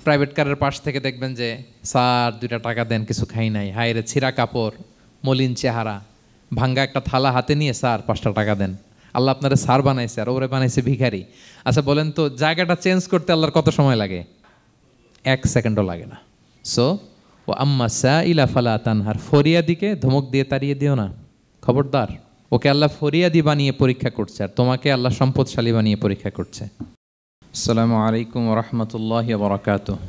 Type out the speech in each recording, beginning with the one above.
Private কারের পাশ থেকে দেখবেন যে স্যার 2টা টাকা দেন, কিছু খাই নাই, হায়রে ছিঁড়া কাপড়, মলিন চেহারা, ভাঙ্গা একটা থালা হাতে নিয়ে স্যার 5টা টাকা দেন। আল্লাহ আপনারা স্যার বানাইছে আর ওরে বানাইছে ভিখারি। আচ্ছা বলেন তো, জায়গাটা চেঞ্জ করতে আল্লাহর কত সময় লাগে? 1 সেকেন্ডও লাগে না। সো ও আম্মা সাইলা ফালা তানহার, ফরিয়াদিকে ধমক দিয়ে তাড়িয়ে দিও না, খবরদার। ওকে আল্লাহ ফরিয়াদি বানিয়ে পরীক্ষা করছে, আর তোমাকে আল্লাহ সম্পদশালী বানিয়ে পরীক্ষা করছে। আসসালামু আলাইকুম ওয়া রাহমাতুল্লাহি ওয়া বারাকাতুহু।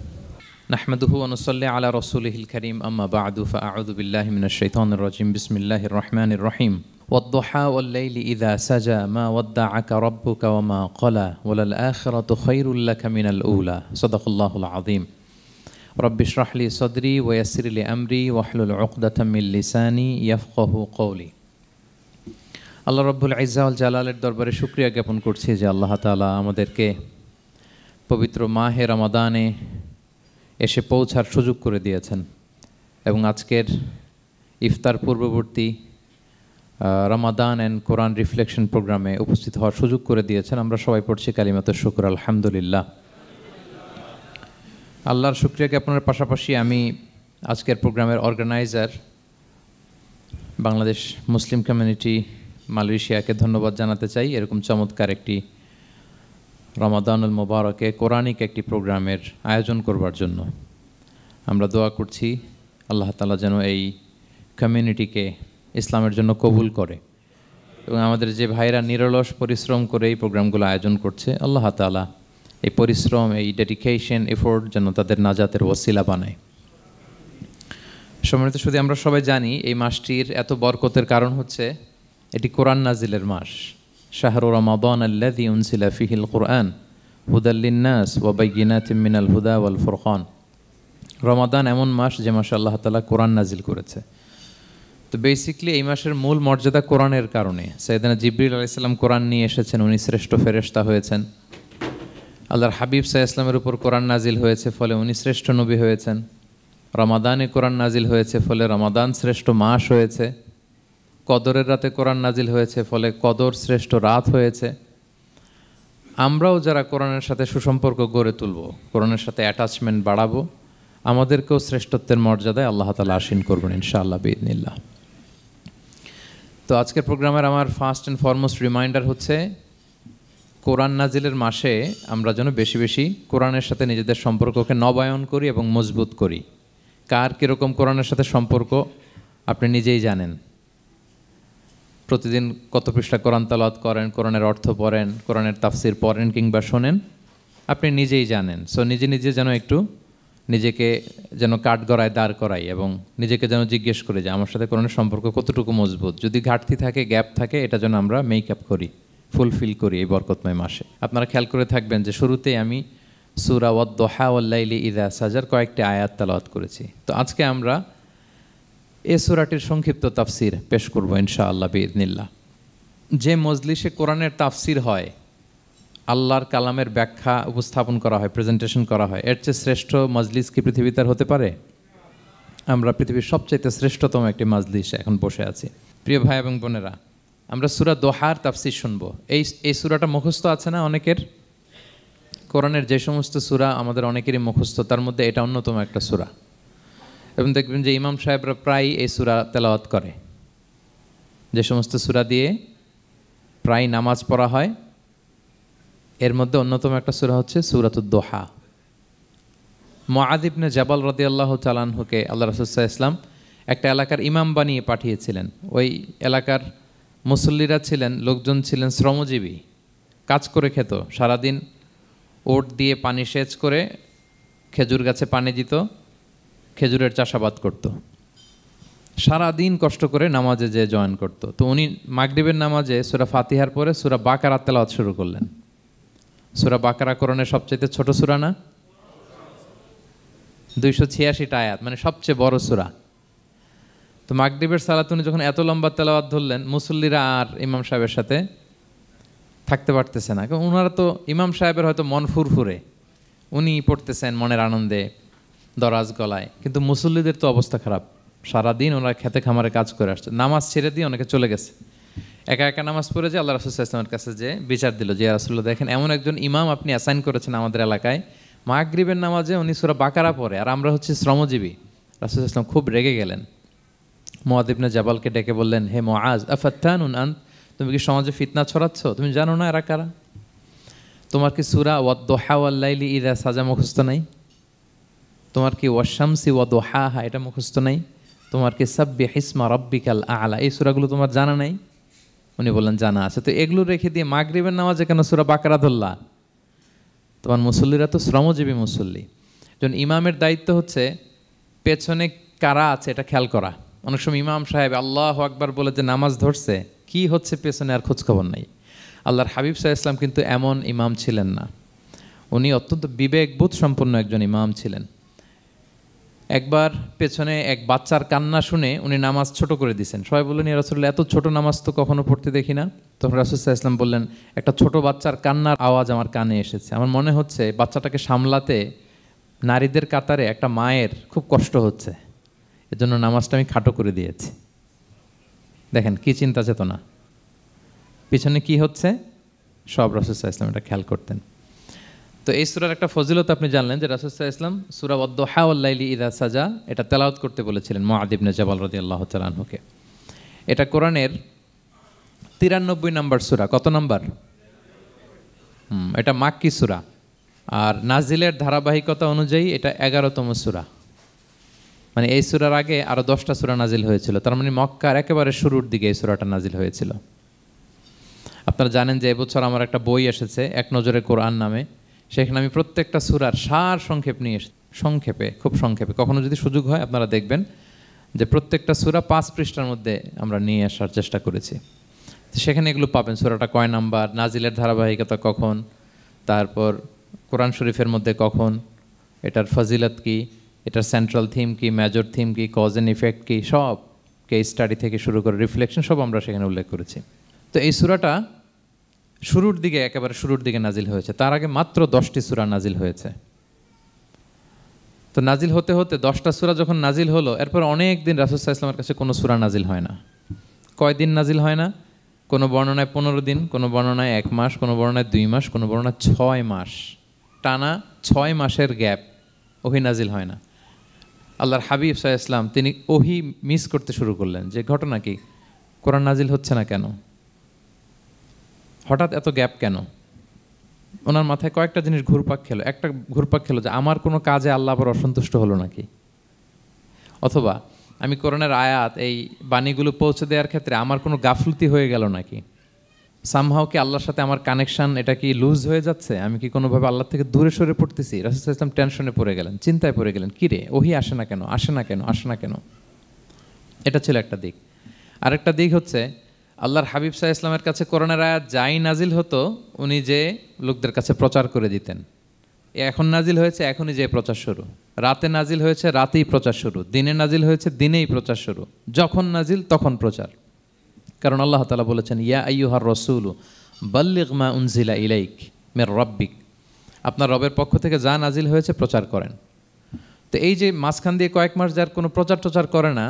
নাহমাদুহু ওয়া নুসাল্লি আলা রাসূলিহিল কারীম, আম্মা বা'দু, ফাআউযু বিল্লাহি মিনাশ শাইতানির রাজীম। বিসমিল্লাহির রাহমানির রাহিম। ওয়াদ-দুহা ওয়াল-লাইলি ইযা সাজা মা ওয়াদ্দা'আকা রাব্বুকা ওয়া মা ক্বালা ওয়ালাল আখিরাতু খায়রুল লাকা মিনাল উলা। সাদাকাল্লাহুল আযীম। রব্বি ইশরাহ লি সাদরি ওয়া ইয়াসসির লি আমরি ওয়াহলুল উকদাতাম মিন লিসানি ইয়াফকাহু কওলি। আল্লাহ রাব্বুল ইজ্জা ওয়াল জালালের দরবারে শুকরিয়া জ্ঞাপন করছি যে আল্লাহ তাআলা আমাদেরকে পবিত্র মাহে রমাদানে এসে পৌঁছার সুযোগ করে দিয়েছেন এবং আজকের ইফতার পূর্ববর্তী রমাদান অ্যান্ড কোরআন রিফ্লেকশন প্রোগ্রামে উপস্থিত হওয়ার সুযোগ করে দিয়েছেন। আমরা সবাই পড়ছি কালিমাতুশ শুকর, আলহামদুলিল্লাহ। আল্লাহর শুকরিয়া জ্ঞাপনের পাশাপাশি আমি আজকের প্রোগ্রামের অর্গানাইজার বাংলাদেশ মুসলিম কমিউনিটি মালয়েশিয়াকে ধন্যবাদ জানাতে চাই, এরকম চমৎকার একটি রমাদানুল মুবারকে কোরআনিক একটি প্রোগ্রামের আয়োজন করবার জন্য। আমরা দোয়া করছি আল্লাহ তাআলা যেন এই কমিউনিটিকে ইসলামের জন্য কবুল করে এবং আমাদের যে ভাইরা নিরলস পরিশ্রম করে এই প্রোগ্রামগুলো আয়োজন করছে, আল্লাহ তাআলা এই পরিশ্রম, এই ডেডিকেশন, এফোর্ট যেন তাদের নাজাতের ওসিলা বানায়। সম্মানিত শুধু আমরা সবাই জানি এই মাসটির এত বরকতের কারণ হচ্ছে এটি কোরআন নাজিলের মাস। শাহরু রমাদান আল্লাযী উনজিলা ফীহিল কুরআন হুদাল লিন্নাস ওয়া বাইয়িনাতিম মিনাল হুদা ওয়াল ফুরকান। রমাদান এমন মাস যে মাসে আল্লাহ তাআলা কোরআন নাজিল করেছে। তো বেসিক্যালি এই মাসের মূল মর্যাদা কোরআনের কারণে। সাইয়েদনা জিবরিল আলাইহিস সালাম কোরআন নিয়ে এসেছেন, উনি শ্রেষ্ঠ ফেরেশতা হয়েছেন। আল্লাহর হাবিব সাল্লাল্লাহু আলাইহি ওয়াসাল্লামের উপর কোরআন নাজিল হয়েছে, ফলে উনি শ্রেষ্ঠ নবী হয়েছেন। রমাদানে কোরআন নাজিল হয়েছে, ফলে রমাদান শ্রেষ্ঠ মাস হয়েছে। কদরের রাতে কোরআন নাজিল হয়েছে, ফলে কদর শ্রেষ্ঠ রাত হয়েছে। আমরাও যারা কোরআনের সাথে সুসম্পর্ক গড়ে তুলব, কোরআনের সাথে অ্যাটাচমেন্ট বাড়াবো, আমাদেরকেও শ্রেষ্ঠত্বের মর্যাদায় আল্লাহ তাআলা আসীন করবেন ইনশাআল্লাহ বিইذنিল্লাহ। তো আজকের প্রোগ্রামের আমার ফার্স্ট অ্যান্ড ফরমোস্ট রিমাইন্ডার হচ্ছে কোরআন নাজিলের মাসে আমরা যেন বেশি বেশি কোরআনের সাথে নিজেদের সম্পর্ককে নবায়ন করি এবং মজবুত করি। কার কীরকম কোরআনের সাথে সম্পর্ক আপনি নিজেই জানেন। প্রতিদিন কত পৃষ্ঠা কোরআন তেলাওয়াত করেন, কোরআনের অর্থ পড়েন, কোরআনের তাফসির পড়েন কিংবা শোনেন, আপনি নিজেই জানেন। সো নিজে নিজে যেন একটু নিজেকে যেন কাঠগড়ায় দাঁড় করাই এবং নিজেকে যেন জিজ্ঞেস করি যে আমার সাথে কোরআনের সম্পর্ক কতটুকু মজবুত। যদি ঘাটতি থাকে, গ্যাপ থাকে, এটা যেন আমরা মেক আপ করি, ফুলফিল করি এই বরকতময় মাসে। আপনারা খেয়াল করে থাকবেন যে শুরুতেই আমি সূরা ওয়াদ-দুহা ওয়াল-লাইলি ইযা সাজার কয়েকটি আয়াত তেলাওয়াত করেছি। তো আজকে আমরা এই সূরাটির সংক্ষিপ্ত তাফসির পেশ করব ইনশাআল্লাহ বিইذنিল্লাহ। যে মজলিসে কোরআনের তাফসির হয়, আল্লাহর কালামের ব্যাখ্যা উপস্থাপন করা হয়, প্রেজেন্টেশন করা হয়, এর চেয়ে শ্রেষ্ঠ মজলিস কি পৃথিবীতে হতে পারে? আমরা পৃথিবীর সবচাইতে শ্রেষ্ঠতম একটি মজলিসে এখন বসে আছি। প্রিয় ভাই এবং বোনেরা, আমরা সূরা দোহার তাফসির শুনব। এই সূরাটা মুখস্থ আছে না অনেকের? কোরআনের যে সমস্ত সূরা আমাদের অনেকেরই মুখস্থ, তার মধ্যে এটা অন্যতম একটা সূরা। এবং দেখবেন যে ইমাম সাহেবরা প্রায় এই সূরা তেলাওয়াত করে। যে সমস্ত সূরা দিয়ে প্রায় নামাজ পড়া হয়, এর মধ্যে অন্যতম একটা সূরা হচ্ছে সূরাতুদ দোহা। মুআয ইবনে জাবাল রাদিয়াল্লাহু তাআলা আনহুকে আল্লাহ রাসূল সাল্লাল্লাহু আলাইহি ওয়াসাল্লাম একটা এলাকার ইমাম বানিয়ে পাঠিয়েছিলেন। ওই এলাকার মুসল্লিরা ছিলেন, লোকজন ছিলেন শ্রমজীবী, কাজ করে খেত। সারাদিন ওট দিয়ে পানি সেচ করে খেজুর গাছে পানি দিত, খেজুরের চাষাবাদ করত, সারাদিন কষ্ট করে নামাজে যে জয়েন করত। তো উনি মাগরিবের নামাজে সূরা ফাতিহার পরে সূরা বাকারা তেলাওয়াত শুরু করলেন। সূরা বাকারা কোরআনের সবচেয়ে ছোট সূরা না? 286টা আয়াত, মানে সবচেয়ে বড় সূরা। তো মাগরিবের সালাত উনি যখন এত লম্বা তেলাওয়াত ধরলেন, মুসল্লিরা আর ইমাম সাহেবের সাথে থাকতে পারতেছে না। কারণ ওনারা তো, ইমাম সাহেবের হয়তো মন ফুরফুরে, উনি পড়তেছেন মনের আনন্দে দরাজ গলায়, কিন্তু মুসল্লিদের তো অবস্থা খারাপ। সারাদিন ওনারা খেতে খামারে কাজ করে আসছে, নামাজ ছেড়ে দিয়ে অনেকে চলে গেছে। একা একা নামাজ পড়ে যে আল্লাহ রাসূল সাল্লাল্লাহু আলাইহি ওয়াসাল্লামের কাছে যে বিচার দিল যে রাসূলুল্লাহ, দেখেন এমন একজন ইমাম আপনি অ্যাসাইন করেছেন আমাদের এলাকায়, মাগরিবের নামাজে উনি সূরা বাকারা পড়ে, আর আমরা হচ্ছে শ্রমজীবী। রাসূল সাল্লাল্লাহু আলাইহি ওয়াসাল্লাম খুব রেগে গেলেন, মুআয ইবনে জাবালকে ডেকে বললেন, হে মুআয, আফাত্তানুন আন্ত, তুমি কি সমাজে ফিতনা ছড়াচ্ছ? তুমি জানো না এরা কারা? তোমার কি সূরা ওয়াদ-দুহা ওয়াল-লাইলি ইযা সাজা মুখস্থ নাই? তোমার কি ওয়াশ-শামসি ওয়া-দুহাহা এটা মুখস্থ নাই? তোমার কি সাব্বিহ ইসমা রাব্বিকাল আ'লা এই সূরাগুলো তোমার জানা নাই? উনি বললেন জানা আছে। তো এগুলো রেখে দিয়ে মাগরিবের নামাজে কেন সূরা বাকারা ধরলা? তোমার মুসল্লিরা তো শ্রমজীবী মুসল্লি। যখন ইমামের দায়িত্ব হচ্ছে পেছনে কারা আছে এটা খেয়াল করা। অনেক সময় ইমাম সাহেব আল্লাহু আকবার বলে যে নামাজ ধরছে, কি হচ্ছে পেছনে আর খোঁজখবর নাই। আল্লাহর হাবিব সাল্লাল্লাহু আলাইহি ওয়াসাল্লাম কিন্তু এমন ইমাম ছিলেন না, উনি অত্যন্ত বিবেকবোধ সম্পন্ন একজন ইমাম ছিলেন। একবার পেছনে এক বাচ্চার কান্না শুনে উনি নামাজ ছোট করে দিয়েছেন। সবাই বললেন, ইয়া রাসূলুল্লাহ, এত ছোট নামাজ তো কখনো পড়তে দেখি না। তখন রাসূল সাল্লাল্লাহু আলাইহি ওয়াসাল্লাম বললেন, একটা ছোট বাচ্চার কান্নার আওয়াজ আমার কানে এসেছে, আমার মনে হচ্ছে বাচ্চাটাকে সামলাতে নারীদের কাতারে একটা মায়ের খুব কষ্ট হচ্ছে, এজন্য নামাজটা আমি খাটো করে দিয়েছি। দেখেন কি চিন্তা চেতনা, পিছনে কি হচ্ছে সব রাসূল সাল্লাল্লাহু আলাইহি ওয়াসাল্লাম এটা খেয়াল করতেন। তো এই সূরার একটা ফজিলত আপনি জানলেন যে রাসূল সাল্লাল্লাহু আলাইহি ওয়াসাল্লাম সূরা ওয়াদ-দুহা ওয়াল-লাইলি ইযা সাজা এটা তেলাওয়াত করতে বলেছিলেন মুআয ইবনে জাবাল রাদিয়াল্লাহু তাআলা আনহুকে। এটা কোরআনের 93 নম্বর সূরা। কত নম্বর? এটা মাক্কি সূরা, আর নাজিলের ধারাবাহিকতা অনুযায়ী এটা 11তম সূরা। মানে এই সূরার আগে আরও 10টা সূরা নাজিল হয়েছিল, তার মানে মক্কার একেবারে শুরুর দিকে এই সূরাটা নাজিল হয়েছিল। আপনারা জানেন যে এবছর আমার একটা বই এসেছে এক নজরে কোরআন নামে, সেখানে আমি প্রত্যেকটা সূরার সার সংক্ষেপ নিয়ে এসেছি, খুব সংক্ষেপে। কখনো যদি সুযোগ হয় আপনারা দেখবেন যে প্রত্যেকটা সূরা 5 পৃষ্ঠার মধ্যে আমরা নিয়ে আসার চেষ্টা করেছি। সেখানে এগুলো পাবেন, সূরাটা কয় নাম্বার, নাজিলের ধারাবাহিকতা কখন, তারপর কোরআন শরীফের মধ্যে কখন, এটার ফজিলত কি, এটার সেন্ট্রাল থিম কি, মেজর থিম কি, কজ অ্যান্ড ইফেক্ট কি, সব কেস স্টাডি থেকে শুরু করে রিফ্লেকশন সব আমরা সেখানে উল্লেখ করেছি। তো এই সূরাটা শুরুর দিকে, একেবারে শুরুর দিকে নাজিল হয়েছে। তার আগে মাত্র 10টি সূরা নাজিল হয়েছে। তো নাজিল হতে হতে 10টা সূরা যখন নাজিল হলো, এরপর অনেক দিন রাসূল সাল্লাল্লাহু আলাইহি ওয়াসাল্লামের কাছে কোনো সূরা নাজিল হয় না। কয়দিন নাজিল হয় না? কোনো বর্ণনায় 15 দিন, কোনো বর্ণনায় 1 মাস, কোনো বর্ণনায় 2 মাস, কোনো বর্ণনায় 6 মাস, টানা 6 মাসের গ্যাপ ওহী নাজিল হয় না। আল্লাহর হাবিব সাল্লাল্লাহু আলাইহি ওয়াসাল্লাম তিনি ওহী মিস করতে শুরু করলেন, যে ঘটনা কি, কোরআন নাজিল হচ্ছে না কেন, হঠাৎ এত গ্যাপ কেন? ওনার মাথায় কয়েকটা জিনিস ঘুরপাক খেলো। একটা ঘুরপাক খেলো যে আমার কোনো কাজে আল্লাহ আবার অসন্তুষ্ট হলো নাকি, অথবা আমি কোরআনের আয়াত এই বাণীগুলো পৌঁছে দেওয়ার ক্ষেত্রে আমার কোনো গাফলতি হয়ে গেল নাকি, সামহাও কি আল্লাহর সাথে আমার কানেকশান এটা কি লুজ হয়ে যাচ্ছে, আমি কি কোনোভাবে আল্লাহ থেকে দূরে সরে পড়তেছি। রাসূল সাল্লাল্লাহু আলাইহি ওয়াসাল্লাম টেনশনে পড়ে গেলেন, চিন্তায় পড়ে গেলেন, কিরে ওহী আসে না কেন, আসে না কেন, আসে না কেন। এটা ছিল একটা দিক। আরেকটা দিক হচ্ছে আল্লাহর হাবিব সাল্লাল্লাহু আলাইহি ওয়াসাল্লামের কাছে কোরআনের আয়াত যাই নাজিল হতো উনি যে লোকদের কাছে প্রচার করে দিতেন। এখন নাজিল হয়েছে এখনই যে প্রচার শুরু, রাতে নাজিল হয়েছে রাতেই প্রচার শুরু, দিনে নাজিল হয়েছে দিনেই প্রচার শুরু, যখন নাজিল তখন প্রচার। কারণ আল্লাহ তাআলা বলেছেন, ইয়া আইয়ুহার রাসূলু বাল্লিগ মা উনজিলা ইলাইক মির রাব্বিক, আপনার রবের পক্ষ থেকে যা নাজিল হয়েছে প্রচার করেন। তো এই যে মাঝখান দিয়ে কয়েক মাস যার কোনো প্রচার করে না,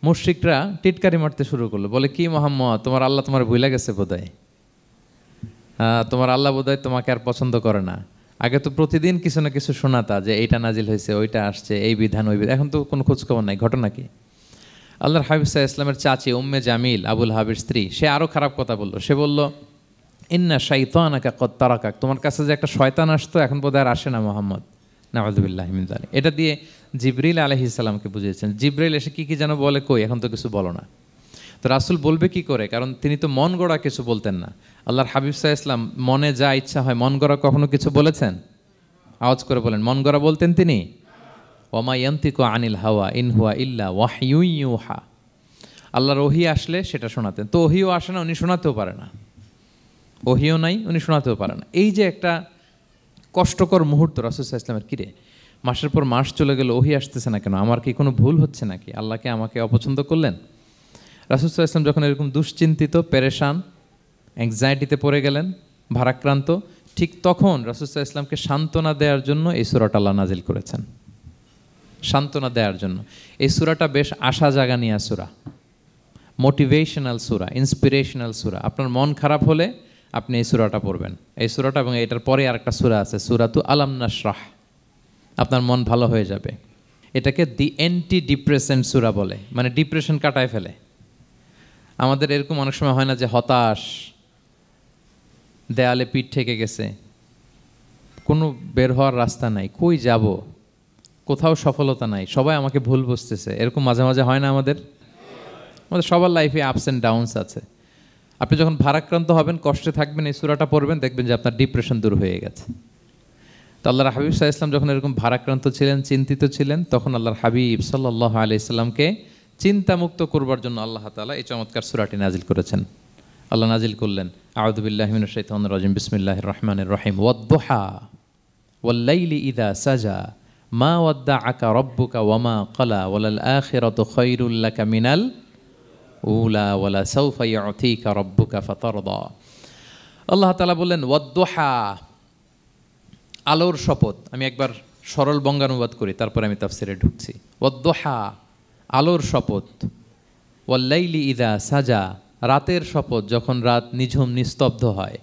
মুশরিকরা টিটকারি মারতে শুরু করলো, বলে কি মুহাম্মদ, তোমার আল্লাহ তোমার ভুলে গেছে বোধহয়, তোমার আল্লাহ বোধহয় তোমাকে আর পছন্দ করে না। আগে তো প্রতিদিন কিছু না কিছু শোনাতা যে এইটা নাজিল হয়েছে, ওইটা আসছে, এই বিধান ওই বিধান, এখন তো কোনো খোঁজখবর নাই। ঘটনা কি? আল্লাহর হাবিব সাল্লাল্লাহু আলাইহি ওয়াসাল্লামের চাচি উম্মে জামিল, আবুল হাবির স্ত্রী, সে আরও খারাপ কথা বললো। সে বলল, ইন্না শাইতানাকা কদ তারাকাক, তোমার কাছে যে একটা শয়তান আসতো এখন বোধহয় আর আসে না মুহাম্মদ, নাউযুবিল্লাহি মিন যালিক। এটা দিয়ে জিবরিল আলাইহিস সালামকে বুঝিয়েছেন। জিবরিল এসে কি যেন বলে, কই এখন তো কিছু বলো না। তো রাসূল বলবে কি করে, কারণ তিনি তো মন গড়া কিছু বলতেন না। আল্লাহর হাবিব সাল্লাল্লাহু আলাইহি ওয়াসাল্লাম মনে যা ইচ্ছা হয়, মন গড়া কখনো কিছু বলেছেন? আওয়াজ করে বলেন, মন গড়া বলতেন তিনি? ওমা ইয়ান্তিকু আনিল হাওয়া ইন হুয়া ইল্লা ওয়াহয়ু ইউহা, আল্লাহর ওহী আসলে সেটা শোনাতেন। তো ওহীও আসে না, উনি শোনাতেও পারে না, ওহীও নাই, উনি শোনাতেও পারে না। এই যে একটা কষ্টকর মুহূর্ত রাসূল সাল্লাল্লাহু আলাইহি ওয়াসাল্লামের, কিরে মাসের পর মাস চলে গেল, ওহী আসতেছে না কেন, আমার কি কোনো ভুল হচ্ছে নাকি, আল্লাহকে আমাকে অপছন্দ করলেন? রাসূল সাল্লাল্লাহু আলাইহি ওয়াসাল্লাম যখন এরকম দুশ্চিন্তিত, পেরেশান, অ্যাংজাইটিতে পড়ে গেলেন, ভারাক্রান্ত, ঠিক তখন রাসূল সাল্লাল্লাহু আলাইহি ওয়াসাল্লামকে সান্ত্বনা দেওয়ার জন্য এই সূরাটা আল্লাহ নাজিল করেছেন। সান্ত্বনা দেওয়ার জন্য এই সূরাটা বেশ আশা জাগানিয়া সূরা, মোটিভেশনাল সূরা, ইন্সপিরেশনাল সূরা। আপনার মন খারাপ হলে আপনি এই সূরাটা পড়বেন, এই সূরাটা, এবং এটার পরে আরেকটা সূরা আছে, সূরাতু আলাম নাশরাহ, আপনার মন ভালো হয়ে যাবে। এটাকে দি অ্যান্টি ডিপ্রেসেন্ট সূরা বলে, মানে ডিপ্রেশন কাটায় ফেলে। আমাদের এরকম অনেক সময় হয় না যে হতাশ, দেয়ালে পিঠ ঠেকে গেছে, কোনো বের হওয়ার রাস্তা নাই, কই যাব, কোথাও সফলতা নাই, সবাই আমাকে ভুল বুঝতেছে, এরকম মাঝে মাঝে হয় না? আমাদের সবার লাইফে আপস অ্যান্ড ডাউনস আছে। আপনি যখন ভারাক্রান্ত হবেন, কষ্টে থাকবেন, এই সূরাটা পড়বেন, দেখবেন যে আপনার ডিপ্রেশন দূর হয়ে গেছে। তো আল্লাহর হাবিব সাল্লাল্লাহু আলাইহি ওয়াসাল্লাম যখন এরকম ভারাক্রান্ত ছিলেন, চিন্তিত ছিলেন, তখন আল্লাহর হাবিব সাল্লাল্লাহু আলাইহি ওয়াসাল্লামকে চিন্তামুক্ত করবার জন্য আল্লাহ তাআলা এই চমৎকার সূরাটি নাজিল করেছেন। আল্লাহ নাজিল করলেন, আউযু বিল্লাহি মিনাশ শাইতানির রাজিম, বিসমিল্লাহির রহমানির রহিম, ওয়াদ-দুহা ওয়াল-লাইলি ইযা সাজা মা ওয়াদ্দাআকা রাব্বুকা ওয়া মা ক্বালা ওয়ালাল আখিরাতু খায়রুল লাকা মিনাল উলা ওয়ালা সাউফা ইউতিকা রাব্বুকা ফাতারদা। আল্লাহ তাআলা বললেন ওয়াদ-দুহা, আলোর শপথ। আমি একবার সরল বঙ্গানুবাদ করি, তারপরে আমি তাফসিরে ঢুকছি। ওয়াদ-দুহা, আলোর শপথ। ওয়াল-লাইলি ইযা সাজা, রাতের শপথ, যখন রাত নিঝুম নিস্তব্ধ হয়।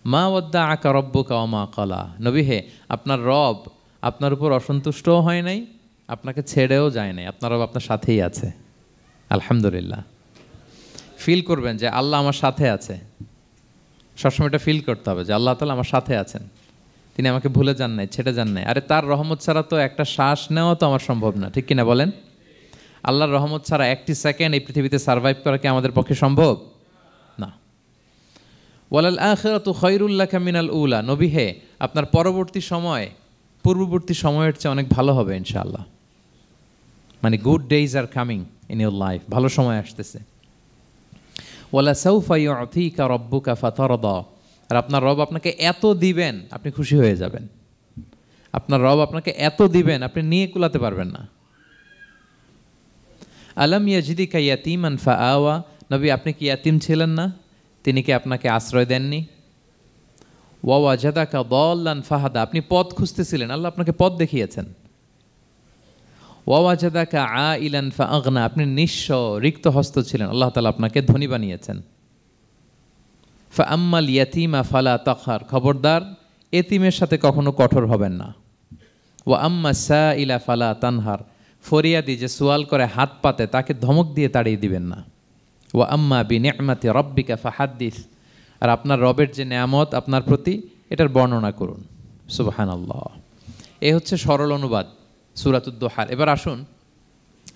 মা ওয়াদ্দাআকা রাব্বুকা ওয়া মা ক্বালা, নবী হে, আপনার রব আপনার উপর অসন্তুষ্টও হয় নাই, আপনাকে ছেড়েও যায় নাই, আপনার রব আপনার সাথেই আছে। আলহামদুলিল্লাহ। ফিল করবেন যে আল্লাহ আমার সাথে আছে। সবসময় এটা ফিল করতে হবে যে আল্লাহ তাআলা আমার সাথে আছেন, তিনি আমাকে ভুলে যান নাই, ছেড়ে যান নাই। আরে তার রহমত ছাড়া তো একটা শ্বাস নেওয়া তো আমার সম্ভব না, ঠিক কিনা বলেন? আল্লাহর রহমত ছাড়া একটি সেকেন্ড এই পৃথিবীতে সার্ভাইভ করা কি আমাদের পক্ষে সম্ভব না। ওয়ালাল আখিরাতু খায়রুল লাকা মিনাল উলা, নবী হে, আপনার পরবর্তী সময় পূর্ববর্তী সময়ের চেয়ে অনেক ভালো হবে ইনশাআল্লাহ। মানে good days are coming in your life, ভালো সময় আসতেছে। ওয়ালা সাউফা ইউতিকা রাব্বুকা ফাতারদা, আর আপনার রব আপনাকে এত দিবেন আপনি খুশি হয়ে যাবেন। আপনার রব আপনাকে এত দিবেন আপনি নিয়ে কুলাতে পারবেন না। আলাম ইয়াজিদিকা ইয়াতীমান ফাআওয়া, নবী আপনি কি ইয়াতীম ছিলেন না? তিনি কি আপনাকে আশ্রয় দেননি? ওয়া ওয়াজাদাকা দাল্লান ফাহাদা, আপনি পথ খুঁজতেছিলেন, আল্লাহ আপনাকে পথ দেখিয়েছেন। ওয়া ওয়াজাদাকা আইলান ফাআগনা, আপনি নিঃস্ব রিক্ত হস্ত ছিলেন, আল্লাহ তাআলা আপনাকে ধনী বানিয়েছেন। ফাআম্মাল ইয়াতীমা ফালা তাকহার, খবরদার এতিমের সাথে কখনো কঠোর হবেন না। ওয়া আম্মা সাইলা ফালা তানহার, ফরিয়াদি যে সোয়াল করে হাত পাতে তাকে ধমক দিয়ে তাড়িয়ে দিবেন না। ওয়া আম্মা বিনি'মাতি রাব্বিকা ফাহাদ্দিস, আর আপনার রবের যে নেয়ামত আপনার প্রতি, এটার বর্ণনা করুন। সুবহানাল্লাহ। এ হচ্ছে সরল অনুবাদ সূরাতুদ দুহার। এবার আসুন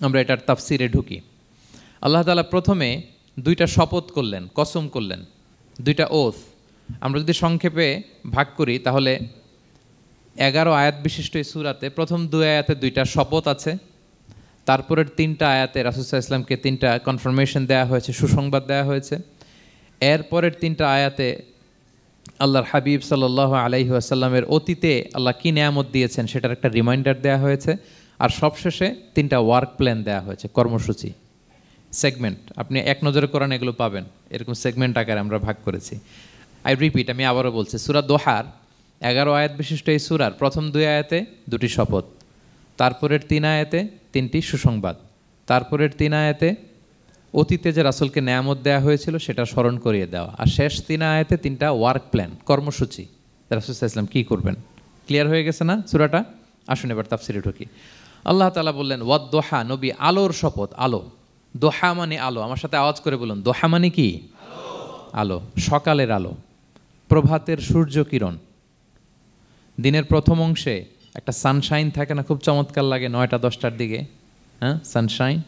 আমরা এটার তাফসিরে ঢুকি। আল্লাহ তাআলা প্রথমে দুইটা শপথ করলেন, কসম করলেন, দুইটা ওথ। আমরা যদি সংক্ষেপে ভাগ করি তাহলে 11 আয়াত বিশিষ্ট এই সূরাতে প্রথম 2 আয়াতে দুইটা শপথ আছে, তারপরের 3টা আয়াতে রাসূল সাল্লাল্লাহু আলাইহি ওয়াসাল্লামকে 3টা কনফার্মেশন দেওয়া হয়েছে, সুসংবাদ দেওয়া হয়েছে। এরপরের 3টা আয়াতে আল্লাহর হাবিব সাল্লাল্লাহু আলাইহি ওয়াসাল্লামের অতীতে আল্লাহ কী নেয়ামত দিয়েছেন সেটার একটা রিমাইন্ডার দেওয়া হয়েছে। আর সবশেষে 3টা ওয়ার্ক প্ল্যান দেওয়া হয়েছে, কর্মসূচি, সেগমেন্ট। আপনি এক নজরে কোরআন এগুলো পাবেন, এরকম সেগমেন্ট আকারে আমরা ভাগ করেছি। আই রিপিট, আমি আবারও বলছি, সূরা দোহার 11 আয়াত বিশিষ্ট এই সূরার প্রথম 2 আয়াতে 2টি শপথ, তারপরের 3 আয়াতে 3টি সুসংবাদ, তারপরের 3 আয়াতে অতীতে যে রাসূলকে নেয়ামত দেওয়া হয়েছিল সেটা স্মরণ করিয়ে দেওয়া, আর শেষ 3 আয়াতে 3টা ওয়ার্ক প্ল্যান, কর্মসূচি, রাসূল সাল্লাল্লাহু আলাইহি ওয়াসাল্লাম কী করবেন। ক্লিয়ার হয়ে গেছে না সূরাটা? আসুন এবার তাফসিরে ঢুকি। আল্লাহ তাআলা বললেন ওয়াদ-দুহা, নবী আলোর শপথ। আলো, দোহা মানে আলো। আমার সাথে আওয়াজ করে বলুন, দোহা মানে কি? আলো, সকালের আলো, প্রভাতের সূর্য কিরণ। দিনের প্রথম অংশে একটা সানশাইন থাকে না, খুব চমৎকার লাগে 9টা 10টার দিকে, হ্যাঁ, সানশাইন।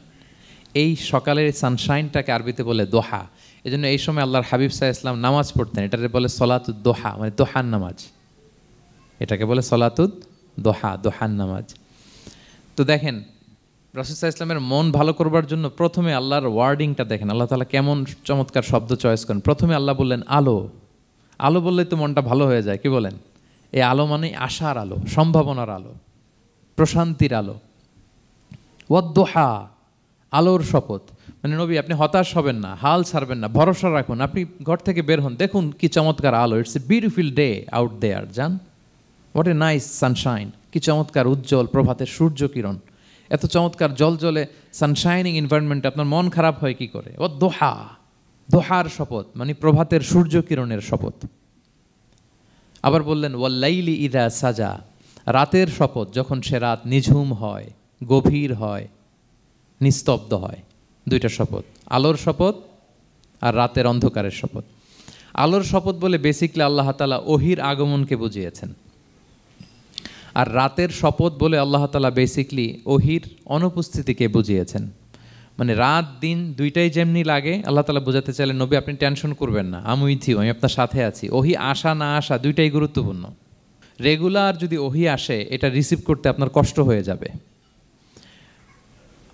এই সকালের সানশাইনটাকে আরবিতে বলে দোহা। এই জন্য এই সময় আল্লাহর হাবিব সাল্লাল্লাহু আলাইহি ওয়াসাল্লাম নামাজ পড়তেন, এটাকে বলে সলাতুদ দোহা, মানে দোহার নামাজ। এটাকে বলে সলাতুদ দোহা, দোহার নামাজ। তো দেখেন রাসূল সাল্লাল্লাহু আলাইহি ওয়াসাল্লামের মন ভালো করবার জন্য প্রথমে আল্লাহর ওয়ার্ডিংটা দেখেন, আল্লাহ তাআলা কেমন চমৎকার শব্দ চয়েস করেন। প্রথমে আল্লাহ বললেন আলো। আলো বললেই তো মনটা ভালো হয়ে যায়, কি বলেন? এই আলো মানে আশার আলো, সম্ভাবনার আলো, প্রশান্তির আলো। ওয়াদ-দুহা, আলোর শপথ। মানে নবী আপনি হতাশ হবেন না, হাল ছাড়বেন না, ভরসা রাখুন। আপনি ঘর থেকে বের হন, দেখুন কি চমৎকার আলো। It's a beautiful day out there, জান, হোয়াট এ নাইস সানশাইন। কি চমৎকার উজ্জ্বল প্রভাতের সূর্য কিরণ। এত চমৎকার জলজলে সানশাইনিং এনভায়রনমেন্টে আপনার মন খারাপ হয় কি করে? ওয়াদ-দুহা, দোহার শপথ মানে প্রভাতের সূর্য কিরণের শপথ। আবার বললেন ওয়াল-লাইলি ইযা সাজা, রাতের শপথ, যখন সে রাত নিঝুম হয়, গভীর হয়, নিস্তব্ধ হয়, দুইটা শপথ, আলোর শপথ আর রাতের অন্ধকারের শপথ। আলোর শপথ বলে বেসিকলি আল্লাহ তাআলা ওহির আগমনকে বুঝিয়েছেন, আর রাতের শপথ বলে আল্লাহ তাআলা বেসিকলি ওহির অনুপস্থিতিকে বুঝিয়েছেন। মানে রাত দিন দুইটাই যেমনি লাগে, আল্লাহ তাআলা বোঝাতে চাইলেন নবী আপনি টেনশন করবেন না, আমি উইথ ইউ, আমি আপনার সাথে আছি। ওহি আসা না আসা দুইটাই গুরুত্বপূর্ণ। রেগুলার যদি ওহি আসে, এটা রিসিভ করতে আপনার কষ্ট হয়ে যাবে।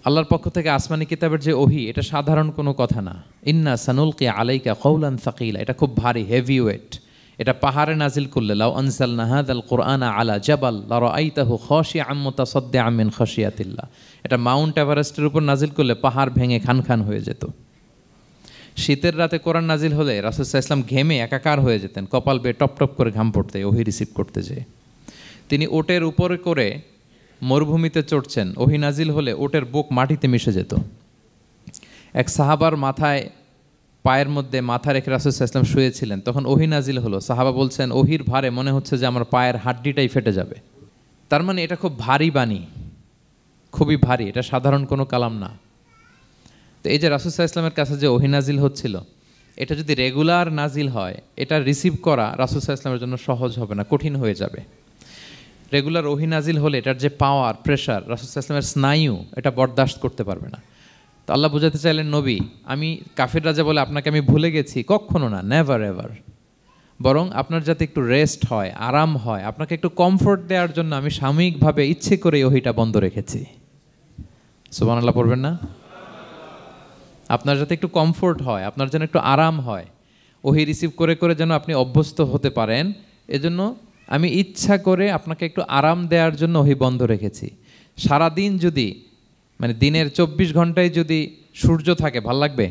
আল্লাহর পক্ষ থেকে আসমানি কিতাবের যে ওহি, এটা সাধারণ কোনো কথা না। ইন্না সানুলকি আলাইকা কওলান সাকিলা, এটা খুব ভারী, হেভি ওয়েট। এটা পাহাড়ে নাজিল করলে, লাউ আনজালনা হাযাল কুরআনা আলা জাবাল লারাআইতাহু খাশিআম মুতাসাদ্দিআম মিন খাশিয়াতিল্লাহ, এটা মাউন্ট এভারেস্টের উপর নাজিল করলে পাহাড় ভেঙে খান খান হয়ে যেত। শীতের রাতে কোরআন নাজিল হলে রাসূল সাল্লাল্লাহু আলাইহি ওয়াসাল্লাম ঘেমে একাকার হয়ে যেতেন, কপাল বেয়ে টপ টপ করে ঘাম পড়তে ওহি রিসিভ করতে যেয়ে। তিনি ওটের উপরে করে মরুভূমিতে চড়ছেন, ওহি নাজিল হলে ওটের বুক মাটিতে মিশে যেত। এক সাহাবার মাথায়, পায়ের মধ্যে মাথা রেখে রাসূল সাল্লাল্লাহু আলাইহি ওয়াসাল্লাম শুয়েছিলেন, তখন ওহি নাজিল হলো, সাহাবা বলছেন ওহির ভারে মনে হচ্ছে যে আমার পায়ের হাড্ডিটাই ফেটে যাবে। তার মানে এটা খুব ভারী বাণী, খুবই ভারী, এটা সাধারণ কোনো কালাম না। তো এই যে রাসূল সাল্লাল্লাহু আলাইহি ওয়াসাল্লামের কাছে যে ওহি নাজিল হচ্ছিল, এটা যদি রেগুলার নাজিল হয়, এটা রিসিভ করা রাসূল সাল্লাল্লাহু আলাইহি ওয়াসাল্লামের জন্য সহজ হবে না, কঠিন হয়ে যাবে। রেগুলার ওহি নাজিল হলে এটার যে পাওয়ার, প্রেশার, রাসূল সাল্লাল্লাহু আলাইহি ওয়াসাল্লামের স্নায়ু এটা বরদাস্ত করতে পারবে না। তো আল্লাহ বোঝাতে চাইলেন নবী, আমি কাফির রাজা বলে আপনাকে আমি ভুলে গেছি, কখনো না, নেভার এভার। বরং আপনার যাতে একটু রেস্ট হয়, আরাম হয়, আপনাকে একটু কমফোর্ট দেওয়ার জন্য আমি সাময়িকভাবে ইচ্ছে করে ওহিটা বন্ধ রেখেছি। সুবহানাল্লাহ পড়বেন না? আপনার যাতে একটু কমফোর্ট হয়, আপনার যেন একটু আরাম হয়, ওহি রিসিভ করে করে যেন আপনি অভ্যস্ত হতে পারেন, এজন্য আমি ইচ্ছা করে আপনাকে একটু আরাম দেওয়ার জন্য ওহি বন্ধ রেখেছি। সারাদিন যদি, মানে দিনের 24 ঘন্টায় যদি সূর্য থাকে, ভাল লাগবে?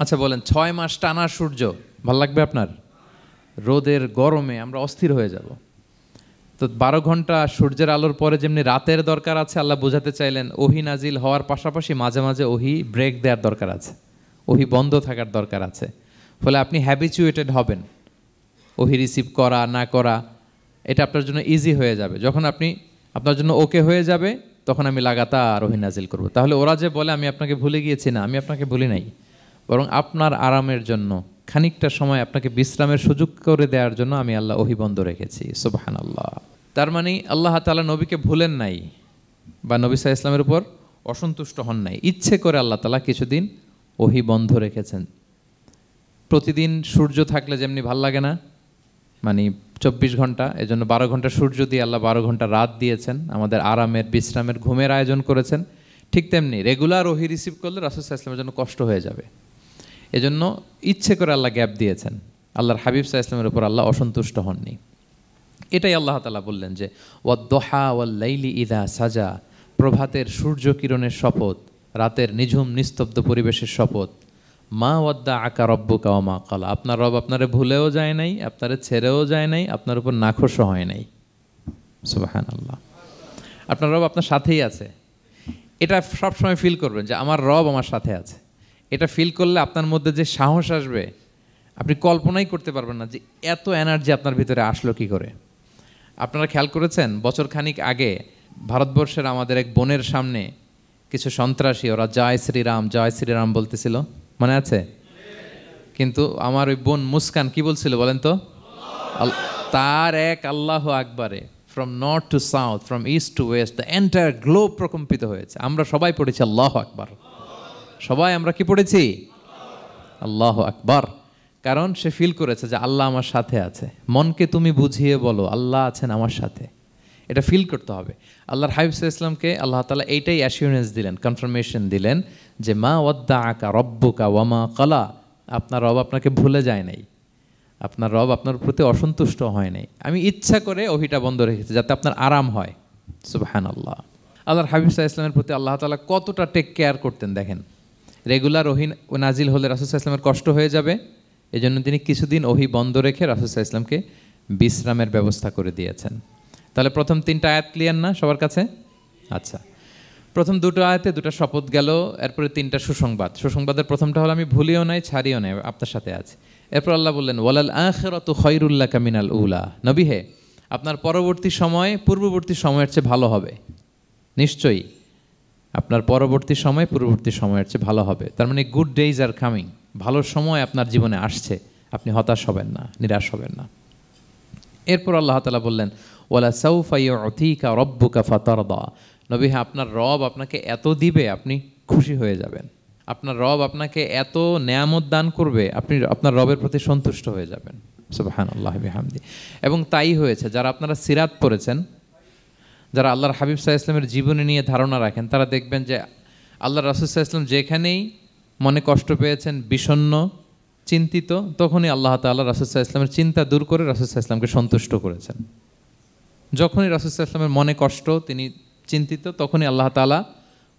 আচ্ছা বলেন, 6 মাস টানা সূর্য ভাল লাগবে আপনার? রোদের গরমে আমরা অস্থির হয়ে যাব। তো 12 ঘন্টা সূর্যের আলোর পরে যেমনি রাতের দরকার আছে, আল্লাহ বোঝাতে চাইলেন ওহি নাজিল হওয়ার পাশাপাশি মাঝে মাঝে ওহি ব্রেক দেওয়ার দরকার আছে, ওহি বন্ধ থাকার দরকার আছে। ফলে আপনি হ্যাবিচুয়েটেড হবেন, ওহি রিসিভ করা না করা এটা আপনার জন্য ইজি হয়ে যাবে। যখন আপনি আপনার জন্য ওকে হয়ে যাবে, তখন আমি লাগাতার ওহি নাজিল করব। তাহলে ওরা যে বলে আমি আপনাকে ভুলে গিয়েছি, না, আমি আপনাকে ভুলি নাই, বরং আপনার আরামের জন্য খানিকটা সময় আপনাকে বিশ্রামের সুযোগ করে দেওয়ার জন্য আমি আল্লাহ ওহি বন্ধ রেখেছি। সুবহানাল্লাহ। তার মানে আল্লাহ তাআলা নবীকে ভুলেন নাই বা নবী সাল্লাল্লাহু আলাইহি ওয়াসাল্লামের উপর অসন্তুষ্ট হন নাই, ইচ্ছে করে আল্লাহ তাআলা কিছুদিন ওহি বন্ধ রেখেছেন। প্রতিদিন সূর্য থাকলে যেমনি ভাল লাগে না, মানে 24 ঘন্টা, এজন্য 12 ঘন্টা সূর্য দিয়ে আল্লাহ 12 ঘন্টা রাত দিয়েছেন, আমাদের আরামের, বিশ্রামের, ঘুমের আয়োজন করেছেন। ঠিক তেমনি রেগুলার ওহি রিসিভ করলে রাসূল সাল্লাল্লাহু আলাইহি ওয়াসাল্লামের জন্য কষ্ট হয়ে যাবে, এজন্য ইচ্ছে করে আল্লাহ গ্যাপ দিয়েছেন। আল্লাহর হাবিব সাল্লাল্লাহু আলাইহি ওয়াসাল্লামের উপর আল্লাহ অসন্তুষ্ট হননি। এটাই আল্লাহ তাআলা বললেন যে ওয়াদ-দুহা ওয়াল-লাইলি ইযা সাজা, প্রভাতের সূর্য কিরণের শপথ, রাতের নিঝুম নিস্তব্ধ পরিবেশের শপথ। মা ওয়াদ্দাআকা রাব্বুকা ওয়া মা ক্বালা, আপনার রব আপনারে ভুলেও যায় নাই, আপনারে ছেড়েও যায় নাই, আপনার উপর নাখোশও হয় নাই। সুবহানাল্লাহ। আপনার রব আপনার সাথেই আছে, এটা সবসময় ফিল করবেন যে আমার রব আমার সাথে আছে। এটা ফিল করলে আপনার মধ্যে যে সাহস আসবে, আপনি কল্পনাই করতে পারবেন না যে এত এনার্জি আপনার ভিতরে আসলো কি করে। আপনারা খেয়াল করেছেন, বছর খানিক আগে ভারতবর্ষের আমাদের এক বোনের সামনে কিছু সন্ত্রাসী, ওরা জয় শ্রীরাম জয় শ্রীরাম বলতেছিল, মনে আছে? কিন্তু আমার ওই বোন মুস্কান কি বলছিল বলেন তো? তার এক আল্লাহু আকবারে from north to south, from east to west, the entire globe প্রকম্পিত হয়েছে। আমরা সবাই পড়েছি আল্লাহু আকবার, সবাই আমরা কি পড়েছি? আল্লাহু আকবার। কারণ সে ফিল করেছে যে আল্লাহ আমার সাথে আছে। মনকে তুমি বুঝিয়ে বলো আল্লাহ আছেন আমার সাথে, এটা ফিল করতে হবে। আল্লাহর হাবিব সাল্লাল্লাহু আলাইহি ওয়াসাল্লামকে আল্লাহ তাআলা এইটাই অ্যাসিউরেন্স দিলেন, কনফার্মেশন দিলেন যে মা ওয়াদ্দাআকা রাব্বুকা ওয়া মা ক্বালা, আপনার রব আপনাকে ভুলে যায় নাই, আপনার রব আপনার প্রতি অসন্তুষ্ট হয় নাই। আমি ইচ্ছা করে ওহিটা বন্ধ রেখেছি যাতে আপনার আরাম হয়। সুবহানাল্লাহ। আল্লাহর হাবিব সাল্লাল্লাহু আলাইহি ওয়াসাল্লামের প্রতি আল্লাহ তাআলা কতটা টেক কেয়ার করতেন দেখেন। রেগুলার ওহি নাজিল হলে রাসূল সাল্লাল্লাহু আলাইহি ওয়াসাল্লামের কষ্ট হয়ে যাবে, এজন্য তিনি কিছুদিন ওহি বন্ধ রেখে রাসূল সাল্লাল্লাহু আলাইহি ওয়াসাল্লামকে বিশ্রামের ব্যবস্থা করে দিয়েছেন। তাহলে প্রথম 3টা আয়াত ক্লিয়ার না সবার কাছে? আচ্ছা, প্রথম 2টো আয়াতে 2টা শপথ গেল, এরপরে 3টা সুসংবাদ। সুসংবাদের প্রথমটা হলো আমি ভুলিও নাই ছাড়িও নাই, আপনার সাথে আছে। এরপর আল্লাহ বললেন ওয়ালাল আখিরাতু খায়রুল লাকা মিনাল উলা, নবী হে আপনার পরবর্তী সময় পূর্ববর্তী সময়ের চেয়ে ভালো হবে, নিশ্চয়ই আপনার পরবর্তী সময় পূর্ববর্তী সময়ের চেয়ে ভালো হবে। তার মানে গুড ডেইজ আর কামিং, ভালো সময় আপনার জীবনে আসছে, আপনি হতাশ হবেন না, নিরাশ হবেন না। এরপর আল্লাহ তাআলা বললেন ওয়ালা সাউফা ইউতিকা রাব্বুকা ফাতারদা, নবী হ্যাঁ আপনার রব আপনাকে এত দিবে আপনি খুশি হয়ে যাবেন, আপনার রব আপনাকে এত নেয়ামত দান করবে আপনি আপনার রবের প্রতি সন্তুষ্ট হয়ে যাবেন। সুবহানাল্লাহি বিহামদি। এবং তাই হয়েছে। যারা আপনারা সিরাত পড়েছেন, যারা আল্লাহর হাবিব সাল্লাল্লাহু আলাইহি ওয়াসাল্লামের জীবনী নিয়ে ধারণা রাখেন, তারা দেখবেন যে আল্লাহর রাসূল সাল্লাল্লাহু আলাইহি ওয়াসাল্লাম যেখানেই মনে কষ্ট পেয়েছেন, বিষণ্ণ, চিন্তিত, তখনই আল্লাহ তাআলা রাসূল সাল্লাল্লাহু আলাইহি ওয়াসাল্লামের চিন্তা দূর করে রাসূল সাল্লাল্লাহু আলাইহি ওয়াসাল্লামকে সন্তুষ্ট করেছেন। যখনই রাসূল সাল্লাল্লাহু আলাইহি ওয়াসাল্লামের মনে কষ্ট, তিনি চিন্তিত, তখনই আল্লাহ তাআলা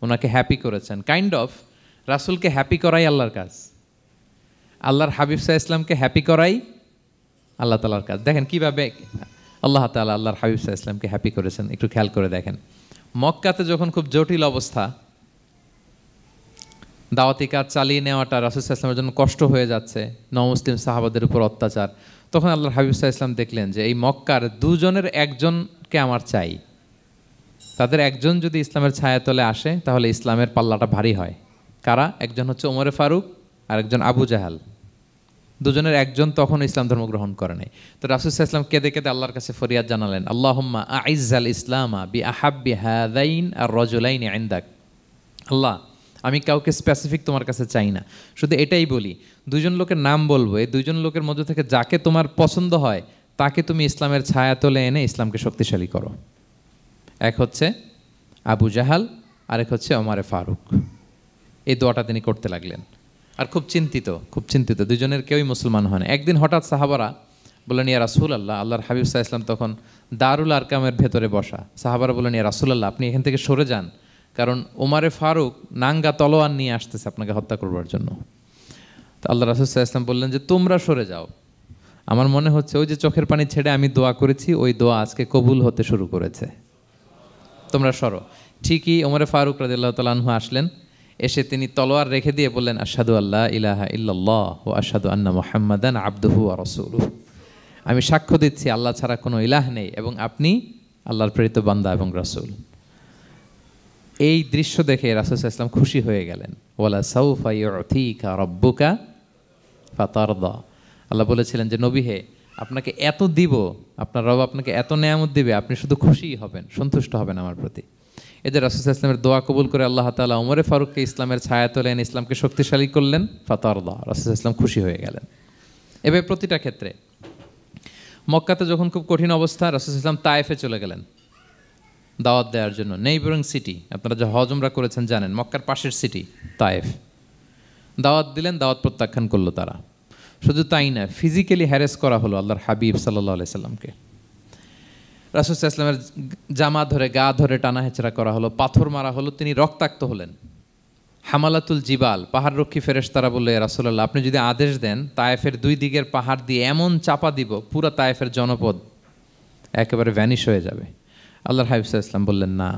ওনাকে হ্যাপি করেছেন। কাইন্ড অফ রাসূলকে হ্যাপি করাই আল্লাহর কাজ, আল্লাহর হাবিব সাল্লাল্লাহু আলাইহি ওয়াসাল্লামকে হ্যাপি করাই আল্লাহ তাআলার কাজ। দেখেন কিভাবে আল্লাহ তাআলা আল্লাহর হাবিব সাল্লাল্লাহু আলাইহি ওয়াসাল্লামকে হ্যাপি করেছেন, একটু খেয়াল করে দেখেন। মক্কাতে যখন খুব জটিল অবস্থা, দাওয়াতি কাজ চালিয়ে নেওয়াটা রাসূল সাল্লাল্লাহু আলাইহি ওয়াসাল্লামের জন্য কষ্ট হয়ে যাচ্ছে, নমুসলিম সাহাবাদের উপর অত্যাচার, তখন আল্লাহর হাবিব সাল্লাল্লাহু আলাইহি ওয়াসাল্লাম দেখলেন যে এই মক্কার দুজনের একজনকে আমার চাই, তাদের একজন যদি ইসলামের ছায়াতলে আসে তাহলে ইসলামের পাল্লাটা ভারী হয়। কারা? একজন হচ্ছে ওমরে ফারুক আর একজন আবু জাহাল। দুজনের একজন তখন ইসলাম ধর্ম গ্রহণ করে নাই। তো রাসূল সাল্লাল্লাহু আলাইহি ওয়াসাল্লাম কেঁদে কেঁদে আল্লাহর কাছে ফরিয়াদ জানালেন, আল্লাহুম্মা আইজ্জাল ইসলামা বিআহাব্বি হাযাইন আর রাজুলাইনি ইনদাক। আল্লাহ, আমি কাউকে স্পেসিফিক তোমার কাছে চাই না, শুধু এটাই বলি, দুজন লোকের নাম বলবো, এই দুজন লোকের মধ্যে থেকে যাকে তোমার পছন্দ হয় তাকে তুমি ইসলামের ছায়াতলে এনে ইসলামকে শক্তিশালী করো। এক হচ্ছে আবু জাহাল, আরেক হচ্ছে ওমরে ফারুক। এই দোয়াটা তিনি করতে লাগলেন, আর খুব চিন্তিত, দুজনের কেউই মুসলমান হয় না। একদিন হঠাৎ সাহাবারা বললেন, ইয়া রাসূলুল্লাহ, আল্লাহর হাবিব সাল্লাল্লাহু আলাইহি ওয়াসাল্লাম তখন দারুল আরকামের ভেতরে বসা। সাহাবারা বললেন, ইয়া রাসূলুল্লাহ, আপনি এখান থেকে সরে যান, কারণ ওমরে ফারুক নাঙ্গা তলোয়ার নিয়ে আসতেছে আপনাকে হত্যা করবার জন্য। তো আল্লাহ রাসূল সাল্লাল্লাহু আলাইহি ওয়াসাল্লাম বললেন যে তোমরা সরে যাও, আমার মনে হচ্ছে ওই যে চোখের পানি ছেড়ে আমি দোয়া করেছি, ওই দোয়া আজকে কবুল হতে শুরু করেছে, তোমরা সরো। ঠিকই ওমরে ফারুক রাদিয়াল্লাহু তাআলা আনহু আসলেন, এসে তিনি তলোয়ার রেখে দিয়ে বললেন, আশহাদু আল্লা ইলাহা ইল্লাল্লাহ ওয়া আশহাদু আন্না মুহাম্মাদান আবদুহু ওয়া রাসূলুহু, আমি সাক্ষ্য দিচ্ছি আল্লাহ ছাড়া কোনো ইলাহ নেই এবং আপনি আল্লাহর প্রেরিত বান্দা এবং রাসূল। এই দৃশ্য দেখে রাসূল সাল্লাল্লাহু আলাইহি ওয়াসাল্লাম খুশি হয়ে গেলেন। ওয়ালা সাউফা ইউতিকা রাব্বুকা ফাতারদা, আল্লাহ বলেছিলেন যে নবী হে, আপনাকে এত দিব, আপনার রব আপনাকে এত নেয়ামত দিবে, আপনি শুধু খুশিই হবেন, সন্তুষ্ট হবেন আমার প্রতি। এদের রাসূল সাল্লাল্লাহু আলাইহি ওয়াসাল্লামের দোয়া কবুল করে আল্লাহ তাআলা ওমরে ফারুককে ইসলামের ছায়াতলে এনে ইসলামকে শক্তিশালী করলেন। ফাতারদা, রাসূল সাল্লাল্লাহু আলাইহি ওয়াসাল্লাম খুশি হয়ে গেলেন। এভাবে প্রতিটা ক্ষেত্রে। মক্কাতে যখন খুব কঠিন অবস্থা, রাসূল সাল্লাল্লাহু আলাইহি ওয়াসাল্লাম তায়েফে চলে গেলেন দাওয়াত দেওয়ার জন্য। নেইবারিং সিটি, আপনারা যে হজ উমরা করেছেন জানেন, মক্কার পাশের সিটি তায়েফ। দাওয়াত দিলেন, দাওয়াত প্রত্যাখ্যান করলো তারা। শুধু তাই না, ফিজিক্যালি হ্যারেস করা হলো আল্লাহর হাবিব সাল্লাল্লাহু আলাইহি সাল্লামকে। রাসূল সাল্লাল্লাহু আলাইহি ওয়াসাল্লামের জামা ধরে, গা ধরে টানা হেঁচড়া করা হলো, পাথর মারা হলো, তিনি রক্তাক্ত হলেন। হামালাতুল জিবাল, পাহাড়রক্ষী ফেরেশতারা বলল, ইয়া রাসূলুল্লাহ, আপনি যদি আদেশ দেন তায়েফের দুই দিকের পাহাড় দিয়ে এমন চাপা দিব, পুরো তায়েফের জনপদ একেবারে ভ্যানিশ হয়ে যাবে। আল্লাহর হাবিব সাল্লাল্লাহু আলাইহি ওয়াসাল্লাম বললেন, না,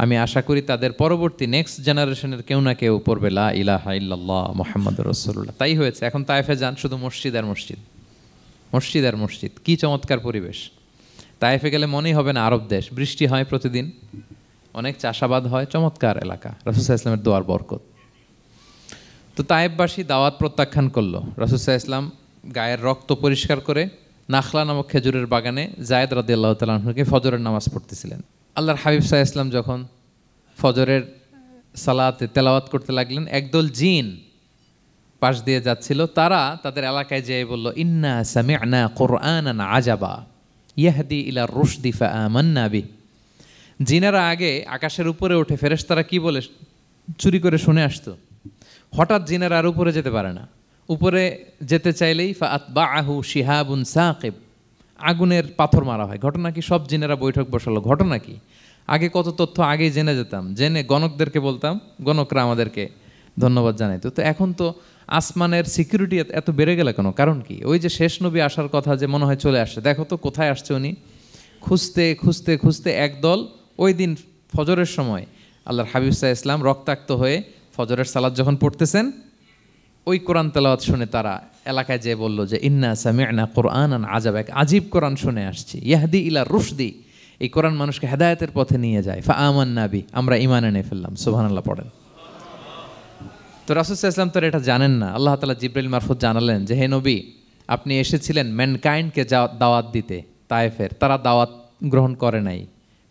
আমি আশা করি তাদের পরবর্তী নেক্সট জেনারেশনের কেউ না কেউ পড়বে লা ইলাহা ইল্লাল্লাহ মুহাম্মাদুর রাসূলুল্লাহ। তাই হয়েছে। এখন তায়েফে যান, শুধু মসজিদ আর মসজিদ, মসজিদ আর মসজিদ। কি চমৎকার পরিবেশ! তায়েফে গেলে মনেই হবে না আরব দেশ। বৃষ্টি হয় প্রতিদিন, অনেক চাষাবাদ হয়, চমৎকার এলাকা, রাসূল সাল্লাল্লাহু আলাইহি ওয়াসাল্লামের দোয়ার বরকত। তো তায়েফবাসী দাওয়াত প্রত্যাখ্যান করলো। রাসূল সাল্লাল্লাহু আলাইহি ওয়াসাল্লাম গায়ের রক্ত পরিষ্কার করে নাখলা নামক খেজুরের বাগানে যায়েদ রাদিয়াল্লাহু তাআলা আনহুকে ফজরের নামাজ পড়তেছিলেন। আল্লাহর হাবিব সাল্লাল্লাহু আলাইহি ওয়াসাল্লাম যখন ফজরের সালাতে তেলাওয়াত করতে লাগলেন, একদল জিন পাশ দিয়ে যাচ্ছিল, তারা তাদের এলাকায় যেয়ে বলল, ইন্না সামি'না কুরআনান আজাবা ইয়াহদি ইলা রুশদি ফাআমান্না বিহি। জিনেরা আগে আকাশের উপরে ওঠে, ফেরেশতারা কি বলে চুরি করে শুনে আসতো। হঠাৎ জিনেরা আর উপরে যেতে পারে না, উপরে যেতে চাইলেই ফাআতবাআহু শিহাবুন সাকিব, আগুনের পাথর মারা হয়। ঘটনা কি? সব জিনেরা বৈঠক বসালো। ঘটনা কি? আগে কত তথ্য আগেই জেনে যেতাম, জেনে গণকদেরকে বলতাম, গণকরা আমাদেরকে ধন্যবাদ জানাইতো। তো এখন তো আসমানের সিকিউরিটি এত বেড়ে গেল কেন? কারণ কি? ওই যে শেষ নবী আসার কথা যে মনে হয় চলে আসছে, দেখো তো কোথায় আসছে উনি। খুঁজতে খুঁজতে খুঁজতে একদল ওই দিন ফজরের সময় আল্লাহর হাবিব সাল্লাল্লাহু আলাইহি ওয়াসাল্লাম রক্তাক্ত হয়ে ফজরের সালাত যখন পড়তেছেন, ওই কোরআন তেলাওয়াত শুনে তারা এলাকায় যেয়ে বলল যে ইন্না সামি'না কুরআনান আজাবা, এক আজীব কোরআন শুনে আসছি, ইয়াহদি ইলা রুশদি, এই কোরআন মানুষকে হেদায়েতের পথে নিয়ে যায়। ফা আমান্না বি, আমরা ঈমান এনে ফেললাম। সুবহানাল্লাহ পড়েন। তো রাসূল সাল্লাল্লাহু আলাইহি ওয়াসাল্লাম তো এটা জানেন না। আল্লাহ তাআলা জিবরাইল মারফত জানালেন যে হে নবী, আপনি এসেছিলেন ম্যানকাইন্ডকে দাওয়াত দিতে তায়েফের, তারা দাওয়াত গ্রহণ করে নাই,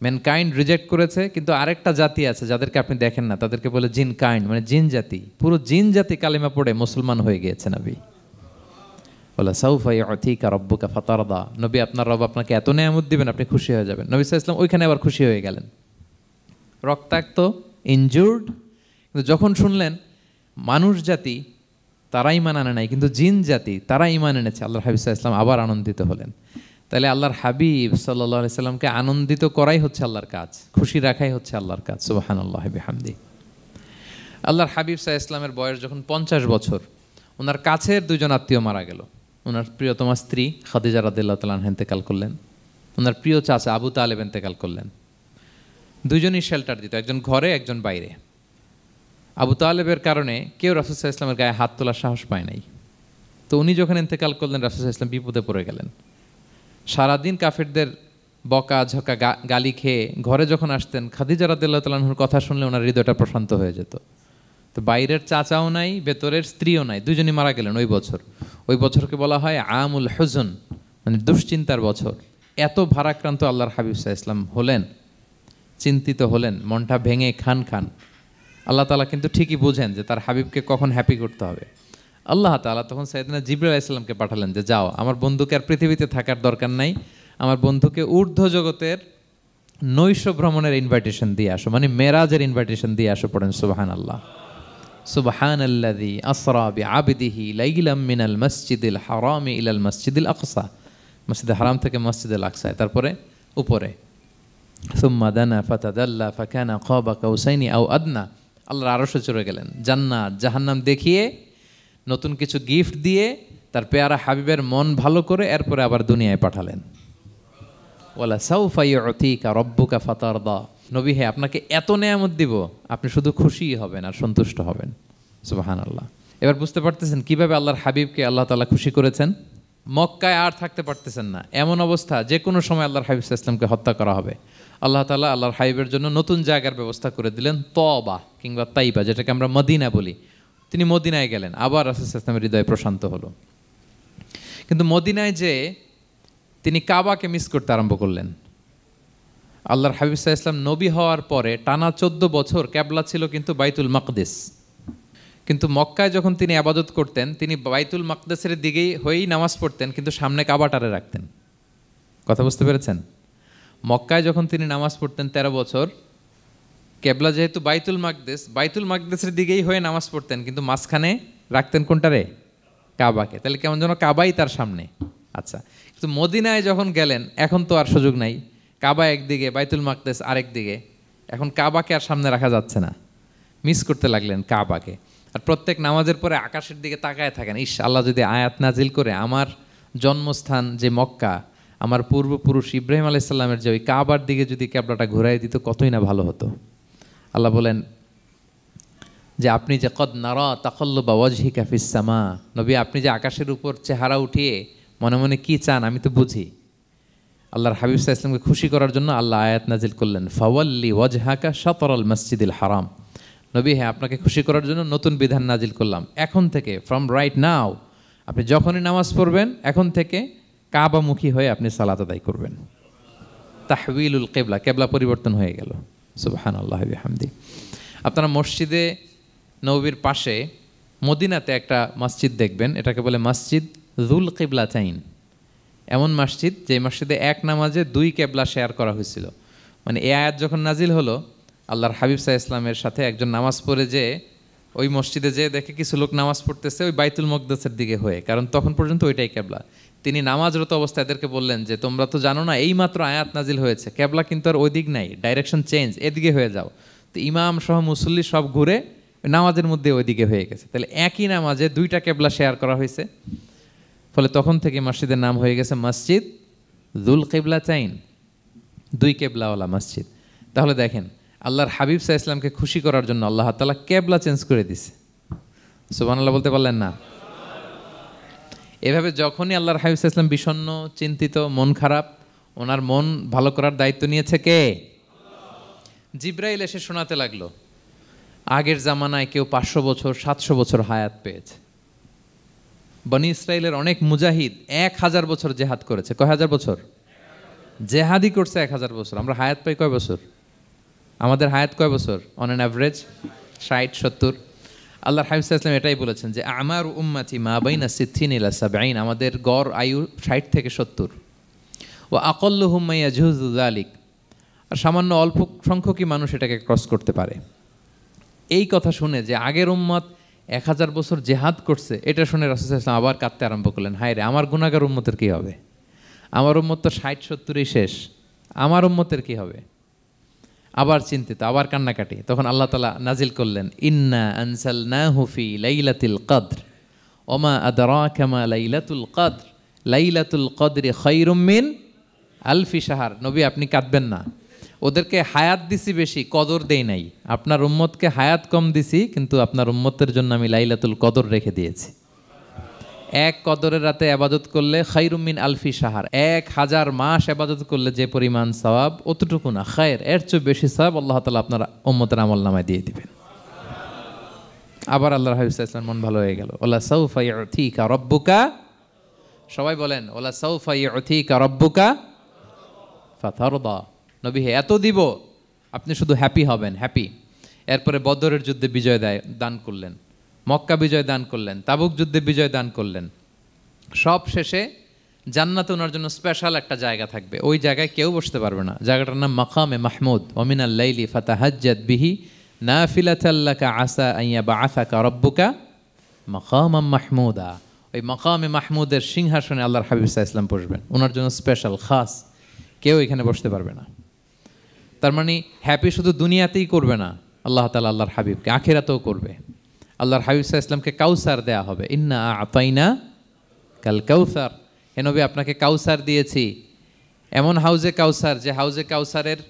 ম্যানকাইন্ড রিজেক্ট করেছে। কিন্তু আরেকটা জাতি আছে যাদেরকে আপনি দেখেন না, তাদেরকে বলে জিন কাইন্ড, মানে জিন জাতি। পুরো জিন জাতি কালিমা পড়ে মুসলমান হয়ে গিয়েছে নবী। বলা সাউফা ইউতিকা রাব্বুকা ফাতারদা, নবী আপনার রব আপনাকে এত নেয়ামত দিবেন আপনি খুশি হয়ে যাবেন। নবী সাল্লাল্লাহু আলাইহি ওয়াসাল্লাম ওইখানে আবার খুশি হয়ে গেলেন, রক্তাক্ত, ইনজুর্ড। কিন্তু যখন শুনলেন মানুষ জাতি তারা ঈমান আনে নাই, কিন্তু জিন জাতি তারা ঈমান এনেছে, আল্লাহর হাবিব সাল্লাল্লাহু আলাইহি ওয়াসাল্লাম আবার আনন্দিত হলেন। তাহলে আল্লাহর হাবিব সাল্লাল্লাহু আলাইহি সাল্লামকে আনন্দিত করাই হচ্ছে আল্লাহর কাজ, খুশি রাখাই হচ্ছে আল্লাহর কাজ। সুবহানাল্লাহি বিহামদি। আল্লাহর হাবিব সাল্লাল্লাহু আলাইহি সাল্লামের বয়স যখন 50 বছর, ওনার কাছের দুজন আত্মীয় মারা গেল। ওনার প্রিয়তমা স্ত্রী খাদিজা রাদিয়াল্লাহু তাআলা আনহা ইন্তেকাল করলেন, ওনার প্রিয় চাচা আবু তালেব ইন্তেকাল করলেন। দুজনই শেল্টার দিত, একজন ঘরে একজন বাইরে। আবু তালেবের কারণে কেউ রাসূল সাল্লাল্লাহু আলাইহি সাল্লামের গায়ে হাত তোলার সাহস পায় নাই। তো উনি যখন ইন্তেকাল করলেন, রাসূল সাল্লাল্লাহু আলাইহি সাল্লাম বিপদে পড়ে গেলেন। সারাদিন কাফেরদের বকা ঝকা গালি খেয়ে ঘরে যখন আসতেন, খাদিজা রাদিয়াল্লাহু তাআলা আনহার কথা শুনলে ওনার হৃদয়টা প্রশান্ত হয়ে যেত। তো বাইরের চাচাও নাই, ভেতরের স্ত্রীও নাই, দুজনই মারা গেলেন ওই বছর। ওই বছরকে বলা হয় আমুল হুজন, মানে দুশ্চিন্তার বছর। এত ভারাক্রান্ত আল্লাহর হাবিব সাল্লাল্লাহু আলাইহি সাল্লাম হলেন, চিন্তিত হলেন, মনটা ভেঙে খান খান। আল্লাহ তাআলা কিন্তু ঠিকই বুঝেন যে তার হাবিবকে কখন হ্যাপি করতে হবে। আল্লাহ তাআলা তখন সাইয়েদনা জিবরাইল আলাইহিস সালামকে পাঠালেন যে যাও, আমার বন্ধুকে আর পৃথিবীতে থাকার দরকার নাই, আমার বন্ধুকে ঊর্ধ্ব জগতের নৈশ ভ্রমণের ইনভাইটেশন দিয়ে আসো, মানে মেরাজের ইনভাইটেশন দিয়ে আসো। পড়েন সুবহানাল্লাহ। সুবহানাল্লাযী আসরা বিআবদিহি লাইলাম মিনাল মসজিদিল হারামি ইলাল মসজিদিল আকসা, মসজিদুল হারাম থেকে মসজিদুল আকসায়, তারপরে উপরে সুম্মা দানা ফাতাদাল্লা ফাকানা কাবা কাউসাইনি আও আদনা। আল্লাহর আরশে চড়ে গেলেন, জান্নাত জাহান্নাম দেখিয়ে, নতুন কিছু গিফট দিয়ে, তার পেয়ারা হাবিবের মন ভালো করে এরপরে আবার দুনিয়ায় পাঠালেন। ওয়ালা সাউফা ইউতিকা রাব্বুকা ফাতারদা, নবী হে আপনাকে এত নেয়ামত দিব, আপনি শুধু খুশিই হবেন আর সন্তুষ্ট হবেন। সুবহানাল্লাহ। এবার বুঝতে পারতেছেন কিভাবে আল্লাহর হাবিবকে আল্লাহ তাআলা খুশি করেছেন। মক্কায় আর থাকতে পারতেছেন না, এমন অবস্থা যে কোনো সময় আল্লাহর হাবিব সাল্লাল্লাহু আলাইহি ওয়াসাল্লামকে হত্যা করা হবে। আল্লাহ তাআলা আল্লাহর হাবিবের জন্য নতুন জায়গার ব্যবস্থা করে দিলেন, তওবা কিংবা তাইবা, যেটাকে আমরা মদিনা বলি। তিনি মদিনায় গেলেন, আবার রাসূল সাল্লাল্লাহু আলাইহি ওয়াসাল্লামের হৃদয় প্রশান্ত হলো। কিন্তু মদিনায় যে তিনি কাবাকে মিস করতে আরম্ভ করলেন। আল্লাহর হাবিব সাল্লাল্লাহু আলাইহি ওয়াসাল্লাম নবী হওয়ার পরে টানা 14 বছর কিবলা ছিল কিন্তু বাইতুল মাকদিস। কিন্তু মক্কায় যখন তিনি ইবাদত করতেন, তিনি বাইতুল মাকদিসের দিকেই হয়েই নামাজ পড়তেন, কিন্তু সামনে কাবাটারে রাখতেন। কথা বুঝতে পেরেছেন? মক্কায় যখন তিনি নামাজ পড়তেন 13 বছর, কিবলা যেহেতু বাইতুল মাকদিস, বাইতুল মাকদিসের দিকেই হয়ে নামাজ পড়তেন, কিন্তু মাঝখানে রাখতেন কোনটারে? কাবাকে। তাহলে কেমন যেন কাবাই তার সামনে। আচ্ছা, কিন্তু মদিনায় যখন গেলেন, এখন তো আর সুযোগ নাই, কাবা একদিকে, বাইতুল মাকদিস আরেক দিকে, এখন কাবাকে আর সামনে রাখা যাচ্ছে না। মিস করতে লাগলেন কাবাকে। আর প্রত্যেক নামাজের পরে আকাশের দিকে তাকায় থাকেন, ইস আল্লাহ যদি আয়াত নাজিল করে আমার জন্মস্থান যে মক্কা, আমার পূর্বপুরুষ ইব্রাহিম আলাইহিস সালামের যে ওই কাবার দিকে যদি কিবলাটা ঘুরাই দিত, কতই না ভালো হতো। আল্লাহ বলেন যে আপনি যে কদ নারা তাকাল্লুবা ওয়াজহিকা ফিস সামা, নবী আপনি যে আকাশের উপর চেহারা উঠিয়ে মনে মনে কি চান আমি তো বুঝি। আল্লাহর হাবিব সাল্লাল্লাহু আলাইহি ওয়াসাল্লামকে খুশি করার জন্য আল্লাহ আয়াত নাজিল করলেন, ফাওয়াল্লি ওয়াজহাকা শাতরাল মসজিদিল হারাম। নবী হ্যাঁ, আপনাকে খুশি করার জন্য নতুন বিধান নাজিল করলাম। এখন থেকে, ফ্রম রাইট নাও, আপনি যখনই নামাজ পড়বেন এখন থেকে কাবামুখী হয়ে আপনি সালাত আদায় করবেন। তাহউইলুল কিবলা, কিবলা পরিবর্তন হয়ে গেল। সুবহানাল্লাহি ওয়া বিহামদি। আপনারা মসজিদে নববীর পাশে মদিনাতে একটা মসজিদ দেখবেন, এটাকে বলে মসজিদ যুল কিবলাতাইন। এমন মসজিদ যে মসজিদে এক নামাজে 2 কিবলা শেয়ার করা হয়েছিল। মানে এই আয়াত যখন নাজিল হলো, আল্লাহর হাবিব সাল্লাল্লাহু আলাইহি ওয়াসাল্লামের সাথে একজন নামাজ পড়ে যে ওই মসজিদে যে দেখে কিছু লোক নামাজ পড়তেছে ওই বাইতুল মাকদিসের দিকে হয়ে, কারণ তখন পর্যন্ত ওইটাই কিবলা। তিনি নামাজরত অবস্থায় এদেরকে বললেন যে তোমরা তো জানো না এই মাত্র আয়াত নাজিল হয়েছে, কিবলা কিন্তু আর ওই দিক নাই, ডাইরেকশন চেঞ্জ, এদিকে হয়ে যাও। তো ইমাম সহ মুসল্লি সব ঘুরে নামাজের মধ্যে ওইদিকে হয়ে গেছে। তাহলে একই নামাজে 2টা কিবলা শেয়ার করা হয়েছে, ফলে তখন থেকে মসজিদের নাম হয়ে গেছে মসজিদ যুল কিবলাতাইন, 2 কিবলাওয়ালা মসজিদ। তাহলে দেখেন আল্লাহর হাবিব সাল্লাল্লাহু আলাইহি ওয়াসাল্লামকে খুশি করার জন্য আল্লাহ তাআলা কিবলা চেঞ্জ করে দিছে। সুবহানাল্লাহ বলতে পারলেন না? এভাবে যখনই আল্লাহর হাবিব সাল্লাল্লাহু আলাইহি ওয়াসাল্লাম বিষণ্ণ, চিন্তিত, মন খারাপ, ওনার মন ভালো করার দায়িত্ব নিয়েছে কে? জিব্রাইল এসে শোনাতে লাগলো, আগের জামানায় কেউ 500 বছর 700 বছর হায়াত পেয়েছে। বনি ইসরায়েলের অনেক মুজাহিদ 1000 বছর জেহাদ করেছে। কয় হাজার বছর? জেহাদি করছে 1000 বছর। আমরা হায়াত পাই কয় বছর? আমাদের হায়াত কয় বছর অন অ্যান অ্যাভারেজ? 60-70। আল্লাহর হাবিব সাল্লাল্লাহু আলাইহি ওয়াসাল্লাম এটাই বলেছেন যে আমার উম্মতি মা বাইনা 60 ইলা 70, আমাদের গড় আয়ু 60 থেকে 70। ওয়া আকাল্লুহুম মা ইয়াজুযু যালিক, আর সামান্য অল্প সংখ্যকই মানুষ এটাকে ক্রস করতে পারে। এই কথা শুনে যে আগের উম্মত 1000 বছর জেহাদ করছে, এটা শুনে রাসূল সাল্লাল্লাহু আলাইহি ওয়াসাল্লাম আবার কাঁদতে আরম্ভ করলেন, হায় রে আমার গুনাহগার উম্মতের কি হবে? আমার উম্মত তো 60-70-ই শেষ, আমার উম্মতের কি হবে? আবার চিন্তিত, আবার কান্নাকাটি। তখন আল্লাহ তাআলা নাজিল করলেন, ইন্না আনসালনাহু ফি লাইলাতিল কদর ওমা আদরাকা মা লাইলাতুল কদর লাইলাতুল কদরি খায়রুম মিন আলফি শাহর। নবী আপনি কাঁদবেন না, ওদেরকে হায়াত দিছি বেশি, কদর দেই নাই। আপনার উম্মতকে হায়াত কম দিছি, কিন্তু আপনার উম্মতের জন্য আমি লাইলাতুল কদর রেখে দিয়েছি। এক কদরের রাতে আবাদত করলে খায়রুম মিন আলফি শাহর, 1000 মাস আবাদত করলে যে পরিমাণ সওয়াব, অতটুকু না, খায়ের এর চেয়ে বেশি সওয়াব আল্লাহ তাআলা আপনার উম্মতের আমলনামায় দিয়ে দিবেন। আবার আল্লাহর হাবিব সাল্লাল্লাহু আলাইহি ওয়াসাল্লাম মন ভালো হয়ে গেল। ওয়ালা সাউফা ইউতিকা রাব্বুকা, সবাই বলেন ওয়ালা সাউফা ইউতিকা রাব্বুকা ফাতারদা। নবী হে এত দিব, আপনি শুধু হ্যাপি হবেন, হ্যাপি। এরপরে বদরের যুদ্ধে বিজয় দান করলেন, মক্কা বিজয় দান করলেন, তাবুক যুদ্ধে বিজয় দান করলেন। সব শেষে জান্নাতে ওনার জন্য স্পেশাল একটা জায়গা থাকবে, ওই জায়গায় কেউ বসতে পারবে না। জায়গাটার নাম মাকামে মাহমুদ। ওমিনাল লাইলি ফাতাহাজ্জাদ বিহি নাফিলাতাল লাকা আসা আন ইয়াবআসাকা রাব্বুকা মাকামাম মাহমুদা। ওই মাকামে মাহমুদের সিংহাসনে আল্লাহর হাবিব সাল্লাল্লাহু আলাইহি ওয়াসাল্লাম বসবেন, ওনার জন্য স্পেশাল, খাস, কেউ এখানে বসতে পারবে না। তার মানে হ্যাপি শুধু দুনিয়াতেই করবে না আল্লাহ তাআলা, আল্লাহর হাবিবকে আখিরাতেও করবে। আল্লাহর হাবিব সাল্লাল্লাহু আলাইহি ওয়াসাল্লামকে কাউসার দেয়া হবে, ইন্না আতাইনা কাল কাউসার। হে নবী আপনাকে কাউসার দিয়েছি, এমন হাউজে কাউসার যে হাউজে কাউসারের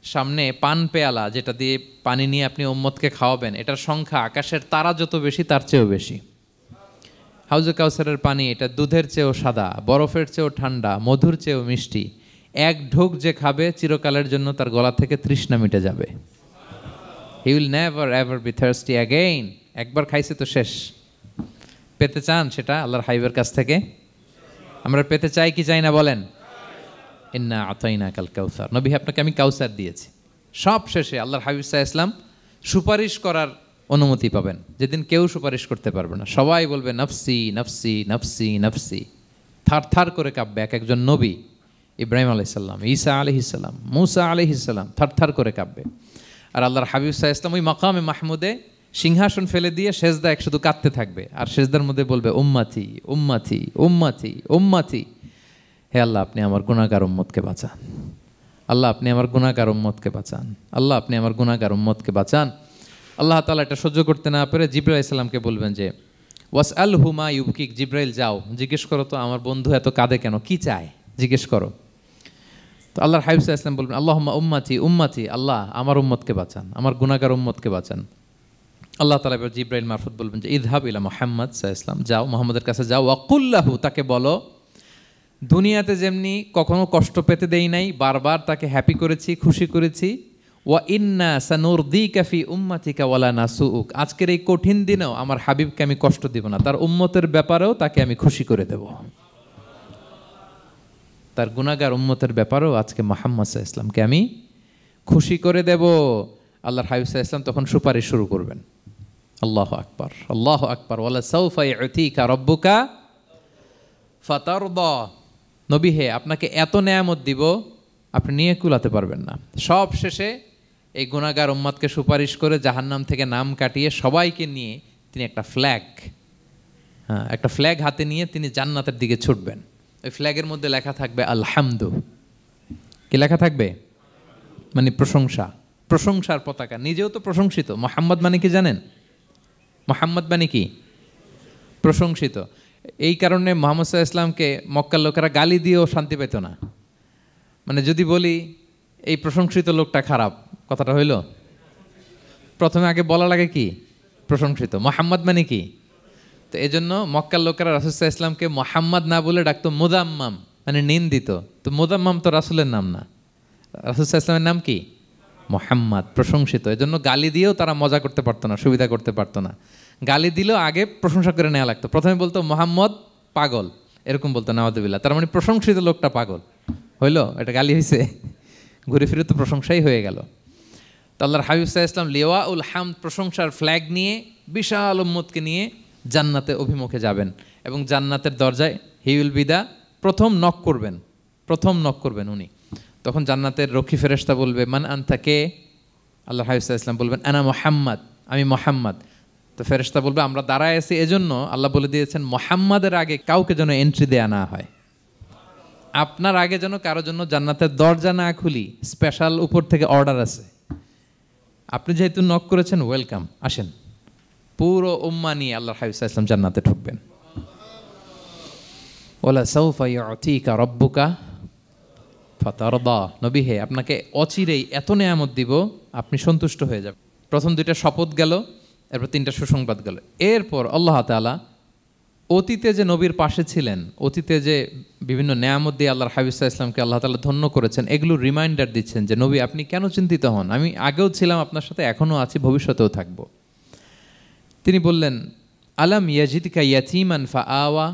সামনে পান পেয়ালা, যেটা দিয়ে পানি নিয়ে আপনি উম্মতকে খাওয়াবেন, এটার সংখ্যা আকাশের তারা যত বেশি তার চেয়েও বেশি। হাউজে কাউসারের পানি এটা দুধের চেয়েও সাদা, বরফের চেয়েও ঠান্ডা, মধুর চেয়েও মিষ্টি। এক ঢোক যে খাবে চিরকালের জন্য তার গলা থেকে তৃষ্ণা মিটে যাবে। He will never ever be thirsty again. একবার খাইছে তো শেষ। পেতে চান সেটা আল্লাহর হাবিবের কাছ থেকে? আমরা পেতে চাই কি চাই না বলেন? ইন্না আতাইনা কাল কাউসার। নবী আপনাকে আমি কাউসার দিয়েছি। সব শেষে আল্লাহর হাবিব সাল্লাল্লাহু আলাইহি ওয়াসাল্লাম সুপারিশ করার অনুমতি পাবেন, যেদিন কেউ সুপারিশ করতে পারবে না। সবাই বলবে নফসি নফসি নফসি নফসি, থার থার করে কাঁপবে। এক একজন নবী, ইব্রাহিম আলাইহিস সালাম, ঈসা আলাইহিস সালাম, মূসা আলাইহিস সালাম, থার থার করে কাঁপবে। আর আল্লাহর হাবিব সাল্লাল্লাহু আলাইহি ওয়াসাল্লাম ওই মাকামে মাহমুদে সিংহাসন ফেলে দিয়ে সেজদায় শুধু কাঁদতে থাকবে, আর সেজদার মধ্যে বলবে উম্মতি উম্মতি উম্মতি উম্মতি। হে আল্লাহ আপনি আমার গুনাহগার উম্মতকে বাঁচান, আল্লাহ আপনি আমার গুনাহগার উম্মতকে বাঁচান, আল্লাহ আপনি আমার গুনাহগার উম্মতকে বাঁচান। আল্লাহ তাআলা এটা সহ্য করতে না পেরে জিবরাইল আলাইহিস সালামকে বলবেন যে ওয়াসআলহু মা ইউবকিক, জিবরাইল যাও জিজ্ঞেস করো তো আমার বন্ধু এত কাঁদে কেন, কি চায় জিজ্ঞেস করো। তো আল্লাহর হাবিব সাল্লাল্লাহু আলাইহি ওয়াসাল্লাম বলবেন আল্লাহুম্মা উম্মতি উম্মতি, আল্লাহ আমার উম্মতকে বাঁচান, আমার গুনাহগার উম্মতকে বাঁচান। আল্লাহ তাআলা এবার জিবরাইল মারফত বলবেন যে ইযহাব ইলা মুহাম্মদ সাল্লাল্লাহু আলাইহি ওয়াসাল্লাম, যাও মুহাম্মদের কাছে যাও, ওয়াকুল্লাহু, তাকে বলো দুনিয়াতে যেমনি কখনো কষ্ট পেতে দেই নাই, বারবার তাকে হ্যাপি করেছি, খুশি করেছি। ওয়া ইন্না সানুরদিকা ফি উম্মাতিকা ওয়ালা নাসুউক, আজকের এই কঠিন দিনেও আমার হাবিবকে আমি কষ্ট দিব না, তার উম্মতের ব্যাপারেও তাকে আমি খুশি করে দেব। তার গুনাহগার উম্মতের ব্যাপারেও আজকে মুহাম্মদ সাল্লাল্লাহু আলাইহি ওয়াসাল্লামকে আমি খুশি করে দেব। আল্লাহর হাবিব সাল্লাল্লাহু আলাইহি ওয়াসাল্লাম তখন সুপারিশ শুরু করবেন। আল্লাহু আকবার, আল্লাহু আকবার। ওয়ালা সাউফা ইউতিকা রাব্বুকা ফাতারদা। নবী হে আপনাকে এত নেয়ামত দিব আপনি নিয়ে কুলাতে পারবেন না। সব শেষে এই গুনাহগার উম্মতকে সুপারিশ করে জাহান্নাম থেকে নাম কাটিয়ে সবাইকে নিয়ে তিনি একটা ফ্ল্যাগ হাতে নিয়ে তিনি জান্নাতের দিকে ছুটবেন। ওই ফ্ল্যাগের মধ্যে লেখা থাকবে আলহামদু। কি লেখা থাকবে? মানে প্রশংসা, প্রশংসার পতাকা। নিজেও তো প্রশংসিত। মুহাম্মদ মানে কি জানেন? মুহাম্মদ মানে কি? প্রশংসিত। এই কারণে মুহাম্মদ সাল্লাল্লাহু আলাইহি ওয়াসাল্লামকে মক্কার লোকেরা গালি দিয়েও শান্তি পেত না। মানে যদি বলি এই প্রশংসিত লোকটা খারাপ, কথাটা হইল? প্রথমে আগে বলা লাগে কি? প্রশংসিত। মুহাম্মদ মানে কি? তো এই জন্য মক্কার লোকেরা রাসূল সাল্লাল্লাহু আলাইহি ওয়াসাল্লামকে মুহাম্মদ না বলে ডাকতো মুদাম্মাম, মানে নিন্দিত। তো মুদাম্মাম তো রাসূলের নাম না, রাসূল সাল্লাল্লাহু আলাইহি ওয়াসাল্লামের নাম কি? মুহাম্মদ, প্রশংসিত। এই জন্য গালি দিয়েও তারা মজা করতে পারতো না, সুবিধা করতে পারতো না। গালি দিলেও আগে প্রশংসা করে নেওয়া লাগতো। প্রথমে বলতো মুহাম্মদ পাগল, এরকম বলতো নাউযুবিল্লাহ, তার মানে প্রশংসিত লোকটা পাগল হইলো, এটা গালি হয়েছে? ঘুরে ফিরে তো প্রশংসাই হয়ে গেল। তো আল্লাহর হাবিব সাল্লাল্লাহু আলাইহি ওয়াসাল্লাম লিওয়াউল হামদ, প্রশংসার ফ্ল্যাগ নিয়ে বিশাল উম্মতকে নিয়ে জান্নাতে অভিমুখে যাবেন এবং জান্নাতের দরজায় হি উইল বি দা প্রথম নক করবেন উনি। তখন জান্নাতের রক্ষী ফেরেশতা বলবে মান আনতা, কে? আল্লাহর হাবিব সাল্লাল্লাহু আলাইহি ওয়াসাল্লাম বলবেন আনা মুহাম্মদ, আমি মুহাম্মদ। তো ফেরেশতা বলবে আমরা দাঁড়ায় আছি এজন্য আল্লাহ বলে দিয়েছেন মুহাম্মাদের আগে কাউকে যেন এন্ট্রি দেয়া না হয়, আপনার আগে যেন কারো জন্য জান্নাতের দরজা না খুলি, স্পেশাল উপর থেকে অর্ডার আছে। আপনি যেহেতু নক করেছেন, ওয়েলকাম, আসেন। পুরো উম্মাহ নিয়ে আল্লাহর হাবিব সাল্লাল্লাহু আলাইহি ওয়াসাল্লাম জান্নাতে ঢুকবেন। ওয়ালা সাউফা ইউতিকা রাব্বুকা ফাতারদা, নবী হে আপনাকে অচিরেই এত নেয়ামত দিব আপনি সন্তুষ্ট হয়ে যাবেন। প্রথম দুইটা শপথ গেল, এরপর তিনটা সুসংবাদ গেল। এরপর আল্লাহ তাআলা অতীতে যে নবীর পাশে ছিলেন, অতীতে যে বিভিন্ন নেয়ামত দিয়ে আল্লাহর হাবিব সাল্লাল্লাহু আলাইহি ওয়াসাল্লামকে আল্লাহ তাআলা ধন্য করেছেন, এগুলো রিমাইন্ডার দিচ্ছেন যে নবী আপনি কেন চিন্তিত হন, আমি আগেও ছিলাম আপনার সাথে, এখনও আছি, ভবিষ্যতেও থাকব। তিনি বললেন আলাম ইয়াজিদকা ইয়াতীমান ফাআওয়া,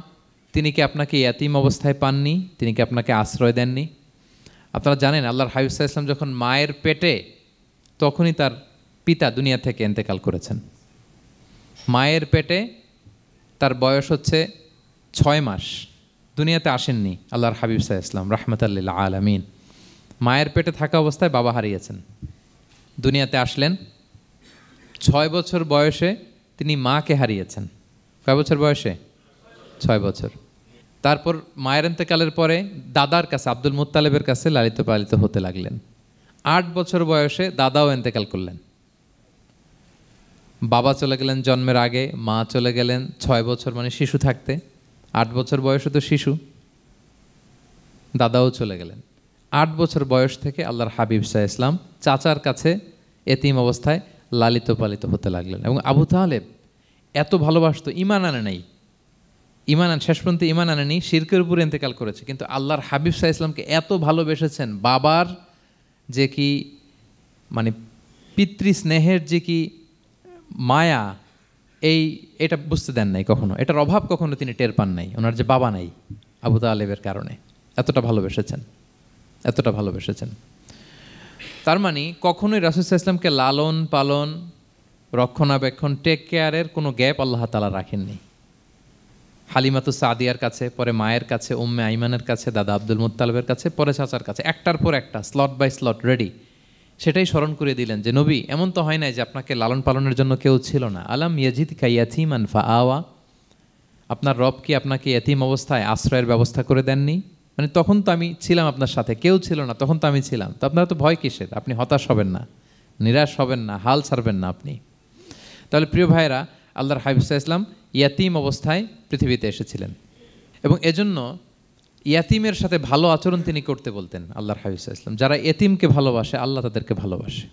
তিনি কি আপনাকে ইয়াতীম অবস্থায় পাননি, তিনি কি আপনাকে আশ্রয় দেননি? আপনারা জানেন আল্লাহর হাবিব সাল্লাল্লাহু আলাইহি ওয়াসাল্লাম যখন মায়ের পেটে, তখনই তার পিতা দুনিয়া থেকে ইন্তেকাল করেছেন। মায়ের পেটে তার বয়স হচ্ছে 6 মাস, দুনিয়াতে আসেননি আল্লাহর হাবিব সাল্লাল্লাহু আলাইহি ওয়াসাল্লাম রাহমাতাল লিল আলামিন। মায়ের পেটে থাকা অবস্থায় বাবা হারিয়েছেন, দুনিয়াতে আসলেন 6 বছর বয়সে, তিনি মাকে হারিয়েছেন। কয় বছর বয়সে? 6 বছর। তারপর মায়ের ইন্তেকালের পরে দাদার কাছে, আব্দুল মুত্তালিবের কাছে লালিত পালিত হতে লাগলেন। 8 বছর বয়সে দাদাও ইন্তেকাল করলেন। বাবা চলে গেলেন জন্মের আগে, মা চলে গেলেন 6 বছর মানে শিশু থাকতে, 8 বছর বয়সে তো শিশু, দাদাও চলে গেলেন। 8 বছর বয়স থেকে আল্লাহর হাবিব সাল্লাল্লাহু আলাইহি ওয়াসাল্লাম চাচার কাছে এতিম অবস্থায় লালিত পালিত হতে লাগলেন। এবং আবু তালেব এত ভালোবাসতো, ইমান আনে নাই, শেষ পর্যন্ত ইমান আনেনি, শিরকের উপরে ইন্তেকাল করেছে, কিন্তু আল্লাহর হাবিব সাল্লাল্লাহু আলাইহি ওয়াসাল্লামকে এত ভালোবেসেছেন, বাবার যে কি মানে পিতৃ স্নেহের যে কি মায়া, এটা বুঝতে দেন নাই কখনো, এটার অভাব কখনো তিনি টের পান নাই। ওনার যে বাবা নাই, আবু তালেবের কারণে এতটা ভালোবেসেছেন। তার মানে কখনোই রাসূল সাল্লাল্লাহু আলাইহি ওয়াসাল্লামকে লালন পালন, রক্ষণাবেক্ষণ, টেক কেয়ারের কোনো গ্যাপ আল্লাহ তাআলা রাখেননি। হালিমাতু সাদিয়ার কাছে, পরে মায়ের কাছে, উম্মে আইমানের কাছে, দাদা আব্দুল মুত্তালিবের কাছে, পরে চাচার কাছে, একটার পর একটা, স্লট বাই স্লট রেডি। সেটাই স্মরণ করে দিলেন যে নবী এমন তো হয় নাই যে আপনাকে লালন পালনের জন্য কেউ ছিল না। আলাম ইয়াজিদকা ইয়াতীমান ফাআওয়া, আপনার রব কি আপনাকে ইয়াতীম অবস্থায় আশ্রয়ের ব্যবস্থা করে দেননি? মানে তখন তো আমি ছিলাম আপনার সাথে, কেউ ছিল না, তখন তো আমি ছিলাম। তো আপনারা তো ভয় কিসের? আপনি হতাশ হবেন না, নিরাশ হবেন না, হাল ছাড়বেন না আপনি। তাহলে প্রিয় ভাইরা, আল্লাহর হাবিব সাল্লাল্লাহু আলাইহি ওয়াসাল্লাম ইয়াতীম অবস্থায় পৃথিবীতে এসেছিলেন এবং এজন্য ইয়াতীমের সাথে ভালো আচরণ তিনি করতে বলতেন আল্লাহর হাবিব সাল্লাল্লাহু আলাইহি ওয়াসাল্লাম। যারা এতিমকে ভালোবাসে আল্লাহ তাদেরকে ভালোবাসে।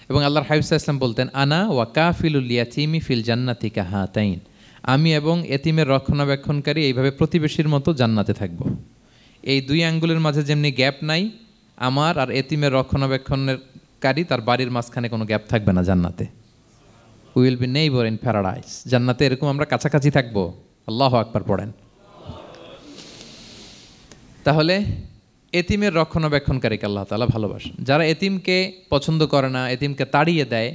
এবং আল্লাহর হাবিব সাল্লাল্লাহু আলাইহি ওয়াসাল্লাম বলতেন আনা ওয়া কাফিলুল ইয়াতীমি ফিল জান্নাতি কাহাতাইন, আমি এবং এতিমের রক্ষণাবেক্ষণকারী এইভাবে প্রতিবেশীর মতো জান্নাতে থাকব। এই 2 আঙ্গুলের মাঝে যেমনি গ্যাপ নাই, আমার আর এতিমের রক্ষণাবেক্ষণকারী তার বাড়ির মাঝখানে কোনো গ্যাপ থাকবে না জান্নাতে। We will be neighbour in paradise, জান্নাতে এরকম আমরা কাছাকাছি থাকবো। আল্লাহু আকবার পড়েন। তাহলে এতিমের রক্ষণাবেক্ষণকারীকে আল্লাহ তাআলা ভালোবাসেন। যারা এতিমকে পছন্দ করে না, এতিমকে তাড়িয়ে দেয়,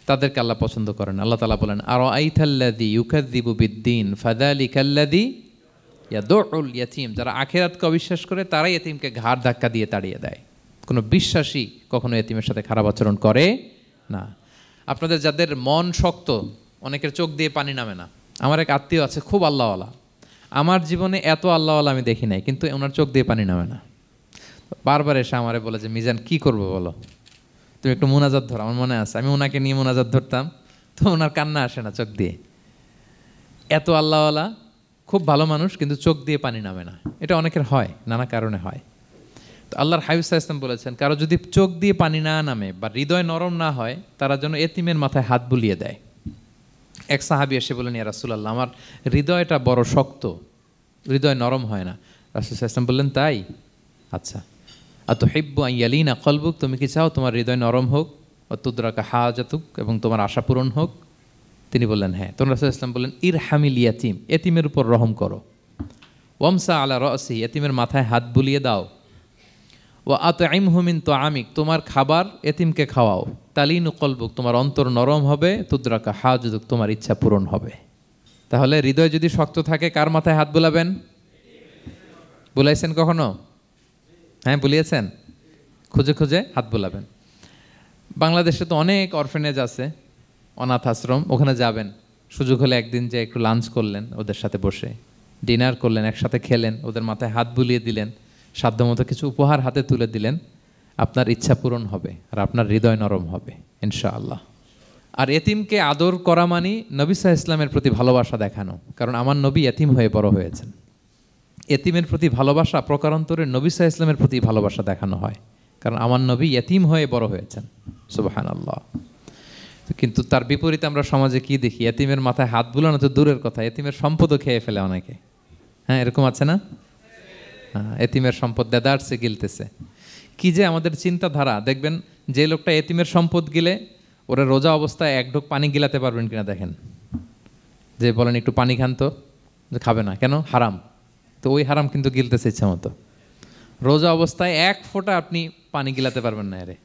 তাদেরকে আল্লাহ পছন্দ করেন। আল্লাহ তাআলা বলেন আরাআইতাল্লাযী ইউকাযযিবু বিদ্দীন ফাযালিকাল্লাযী ইয়াদুউল ইয়াতীম, যারা আখিরাতকে অবিশ্বাস করে তারাই এতিমকে ঘাড় ধাক্কা দিয়ে তাড়িয়ে দেয়। কোনো বিশ্বাসী কখনো এতিমের সাথে খারাপ আচরণ করে না। আপনাদের যাদের মন শক্ত, অনেকের চোখ দিয়ে পানি নামে না। আমার এক আত্মীয় আছে খুব আল্লাহওয়ালা, আমার জীবনে এত আল্লাহওয়ালা আমি দেখি নাই, কিন্তু ওনার চোখ দিয়ে পানি নামে না। বারবার এসে আমারে বলে যে মিজান কি করবো বলো, তুমি একটু মোনাজাত ধরো। আমার মনে আছে আমি ওনাকে নিয়ে মোনাজাত ধরতাম, তো ওনার কান্না আসে না চোখ দিয়ে। এত আল্লাহওয়ালা, খুব ভালো মানুষ, কিন্তু চোখ দিয়ে পানি নামে না। এটা অনেকের হয়, নানা কারণে হয়। তো আল্লাহর হাবিব সাল্লাল্লাহু আলাইহি ওয়াসাল্লাম বলেছেন কারো যদি চোখ দিয়ে পানি না নামে বা হৃদয় নরম না হয়, তারা যেন এতিমের মাথায় হাত বুলিয়ে দেয়। এক সাহাবী এসে বললেন, ইয়া রাসূলুল্লাহ, আমার হৃদয়টা বড় শক্ত, হৃদয় নরম হয় না। রাসূল সাল্লাল্লাহু আলাইহি ওয়াসাল্লাম বললেন, তাই? আচ্ছা, আতুহিব্বু আন ইয়ালিনা কলবুক, তুমি কি চাও তোমার হৃদয় নরম হোক, ওয়া তুদরাকা হাজাতুক, এবং তোমার আশা পূরণ হোক? তিনি বললেন, হ্যাঁ। তখন রাসূল সাল্লাল্লাহু আলাইহি ওয়াসাল্লাম বললেন, ইরহামিল ইয়াতীম, এতিমের উপর রহম করো। ওয়ামসা আলা রাসি, এতিমের মাথায় হাত বুলিয়ে দাও। ওয়া আতইমহু মিন তুআমিক, তোমার খাবার এতিমকে খাওয়াও। তালিনু কলবুক, তোমার অন্তর নরম হবে। তুদরাকা হাজাতুক, তোমার ইচ্ছা পূরণ হবে। তাহলে হৃদয় যদি শক্ত থাকে, কার মাথায় হাত বুলাবেন? বুলাইছেন কখনো? হ্যাঁ, বুলিয়েছেন? খুঁজে খুঁজে হাত বুলাবেন। বাংলাদেশে তো অনেক অরফেনেজ আছে, অনাথ আশ্রম, ওখানে যাবেন। সুযোগ হলে একদিন যে একটু লাঞ্চ করলেন ওদের সাথে বসে, ডিনার করলেন, একসাথে খেলেন, ওদের মাথায় হাত বুলিয়ে দিলেন, সাধ্যমতো কিছু উপহার হাতে তুলে দিলেন, আপনার ইচ্ছা পূরণ হবে আর আপনার হৃদয় নরম হবে ইনশাআল্লাহ। আর এতিমকে আদর করা মানে নবী সাল্লাল্লাহু আলাইহি ওয়াসাল্লামের প্রতি ভালোবাসা দেখানো, কারণ আমার নবী এতিম হয়ে বড় হয়েছেন। এতিমের প্রতি ভালোবাসা প্রকারান্তরে নবী সাল্লাল্লাহু আলাইহি ওয়াসাল্লামের প্রতি ভালোবাসা দেখানো হয়, কারণ আমার নবী এতিম হয়ে বড় হয়েছেন। সুবহানাল্লাহ। কিন্তু তার বিপরীতে আমরা সমাজে কি দেখি? এতিমের মাথায় হাত বুলানো তো দূরের কথা, এতিমের সম্পদও খেয়ে ফেলে অনেকে। হ্যাঁ, এরকম আছে না? হ্যাঁ, এতিমের সম্পদ দেদারসে গিলতেছে। কি যে আমাদের চিন্তাধারা! দেখবেন, যে লোকটা এতিমের সম্পদ গিলে, ওরা রোজা অবস্থায় এক ঢোক পানি গিলাতে পারবেন কিনা দেখেন। যে বলেন একটু পানি খান তো, যে খাবে না কেন? হারাম। তো ওই হারাম কিন্তু গিলতেছে ইচ্ছা মতো। রোজা অবস্থায় এক ফোঁটা আপনি পানি গিলাতে পারবেন না, এরে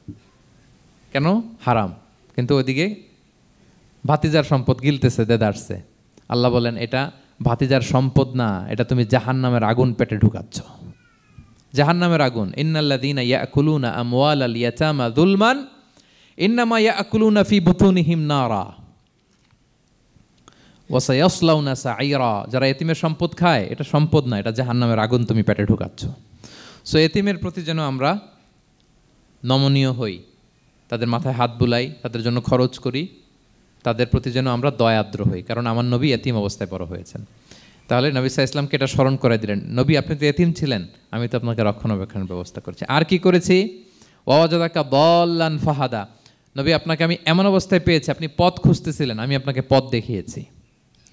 কেন? হারাম। কিন্তু ওইদিকে ভাতিজার সম্পদ গিলতেছে দেদারসে। আল্লাহ বলেন, এটা ভাতিজার সম্পদ না, এটা তুমি জাহান্নামের আগুন পেটে ঢুকাচ্ছ। জাহান্নামের আগুন। ইন্নাল্লাযীনা ইয়াকুলুনা আমওয়ালাল ইয়াতামা যুলমান ইন্নামা ইয়াকুলুনা ফি বুতুনিহিম নারা ওয়া সায়াসলাউনা সাঈরা। যারা এতিমের সম্পদ খায়, এটা সম্পদ না, এটা জাহান্নামের আগুন তুমি পেটে ঢুকাচ্ছ। সো এতিমের প্রতি যেন আমরা নমনীয় হই, তাদের মাথায় হাত বুলাই, তাদের জন্য খরচ করি, তাদের প্রতি যেন আমরা দয়াদ্র হই, কারণ আমার নবী এতিম অবস্থায় বড় হয়েছেন। তাহলে নবী সাল্লাল্লাহু আলাইহি ওয়াসাল্লামকে এটা স্মরণ করে দিলেন, নবী আপনি তো এতিম ছিলেন, আমি তো আপনাকে রক্ষণাবেক্ষণের ব্যবস্থা করছি। আর কি করেছি? ওয়াজাদাকা দাল্লান ফাহাদা, নবী আপনাকে আমি এমন অবস্থায় পেয়েছি, আপনি পথ খুঁজতেছিলেন, আমি আপনাকে পথ দেখিয়েছি।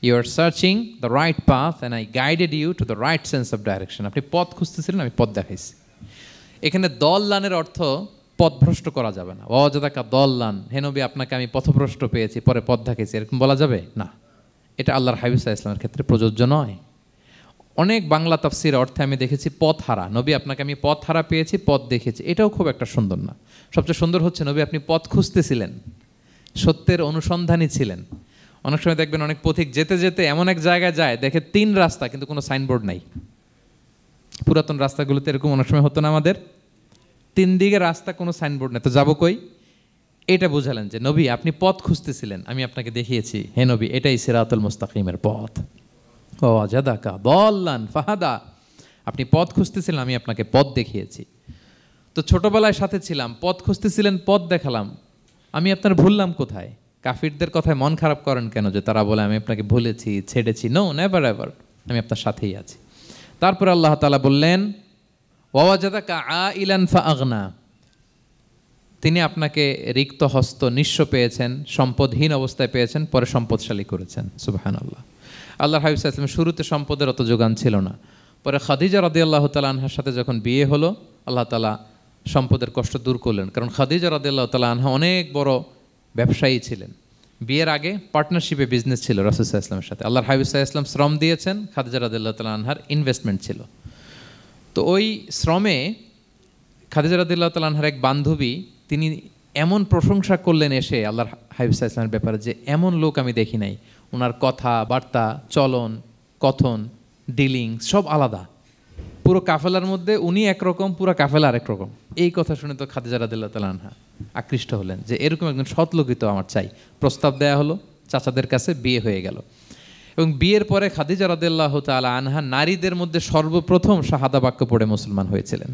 You are searching the right path and I guided you to the right sense of direction. আপনি পথ খুঁজতেছিলেন, আমি পথ দেখাইছি। এখানে দল্লানের অর্থ পথভ্রষ্ট করা যাবে না। ওয়াজাদাকা দল্লান, হে নবী আপনাকে আমি পথভ্রষ্ট পেয়েছি, পরে পথ দেখাইছি, এরকম বলা যাবে না। এটা আল্লাহর হাবিব সাল্লাল্লাহু আলাইহি ওয়াসাল্লামের ক্ষেত্রে প্রযোজ্য নয়। অনেক বাংলা তাফসীর অর্থে আমি দেখেছি পথ হারা, নবী আপনাকে আমি পথ হারা পেয়েছি, পথ দেখেছি, এটাও খুব একটা সুন্দর না। সবচেয়ে সুন্দর হচ্ছে নবী আপনি পথ খুঁজতেছিলেন, সত্যের অনুসন্ধানী ছিলেন। অনেক সময় দেখবেন অনেক পথিক যেতে যেতে এমন এক জায়গায় যায়, দেখে 3 রাস্তা কিন্তু কোনো সাইনবোর্ড নাই। পুরাতন রাস্তাগুলোতে এরকম অনেক সময় হতো না আমাদের, 3 দিকে রাস্তা, কোনো সাইনবোর্ড নেই, তো যাবো কই? এটা বুঝালেন যে নবী আপনি পথ খুঁজতেছিলেন, আমি আপনাকে দেখিয়েছি, হে নবী এটাই সিরাতুল মুস্তাকিমের পথ। ওয়াজাদাকা দাল্লান ফাহাদা, আপনি পথ খুঁজতেছিলেন, আমি আপনাকে পথ দেখিয়েছি। তো ছোটবেলায় সাথে ছিলাম, পথ খুঁজতেছিলেন, পথ দেখালাম, আমি আপনার ভুললাম কোথায়? কাফিরদের কথায় মন খারাপ করেন কেন যে তারা বলে আমি আপনাকে ভুলেছি, ছেড়েছি? নো, নেভার এভার, আমি আপনার সাথেই আছি। তারপরে আল্লাহ তাআলা বললেন, ওয়াজাদাকা আইলান ফাআগনা, তিনি আপনাকে রিক্ত হস্ত, নিঃস্ব পেয়েছেন, সম্পদহীন অবস্থায় পেয়েছেন, পরে সম্পদশালী করেছেন। সুবহানাল্লাহ। আল্লাহর হাবিব সাল্লাল্লাহু আলাইহি ওয়াসাল্লাম শুরুতে সম্পদের অত যোগান ছিল না, পরে খাদিজা রাদিয়াল্লাহু তাআলা আনহার সাথে যখন বিয়ে হলো, আল্লাহ তাআলা সম্পদের কষ্ট দূর করলেন, কারণ খাদিজা রাদিয়াল্লাহু তাআলা আনহা অনেক বড় ব্যবসায়ী ছিলেন। বিয়ের আগে পার্টনারশিপে বিজনেস ছিল রাসূল সাল্লাল্লাহু আলাইহি ওয়াসাল্লামের সাথে। আল্লাহর হাবিব সাল্লাল্লাহু আলাইহি ওয়াসাল্লাম শ্রম দিয়েছেন, খাদিজা রাদিয়াল্লাহু তাআলা আনহার ইনভেস্টমেন্ট ছিল। তো ওই শ্রমে খাদিজা রাদিয়াল্লাহু তাআলা আনহার এক বান্ধবী, তিনি এমন প্রশংসা করলেন এসে আল্লাহর হাবিব সাল্লাল্লাহু আলাইহি ওয়াসাল্লামের ব্যাপারে যে এমন লোক আমি দেখি নাই, ওনার কথা বার্তা, চলন, কথন, ডিলিং সব আলাদা। পুরো কাফেলার মধ্যে উনি একরকম, পুরো কাফেলা আরেক রকম। এই কথা শুনে তো খাদিজা রাদিয়াল্লাহু তাআলা আনহা আকৃষ্ট হলেন যে এরকম একজন সৎ লোকই তো আমার চাই। প্রস্তাব দেয়া হলো, চাচাদের কাছে বিয়ে হয়ে গেল। এবং বিয়ের পরে খাদিজা রাদিয়াল্লাহু তাআলা আনহা নারীদের মধ্যে সর্বপ্রথম শাহাদা বাক্য পড়ে মুসলমান হয়েছিলেন।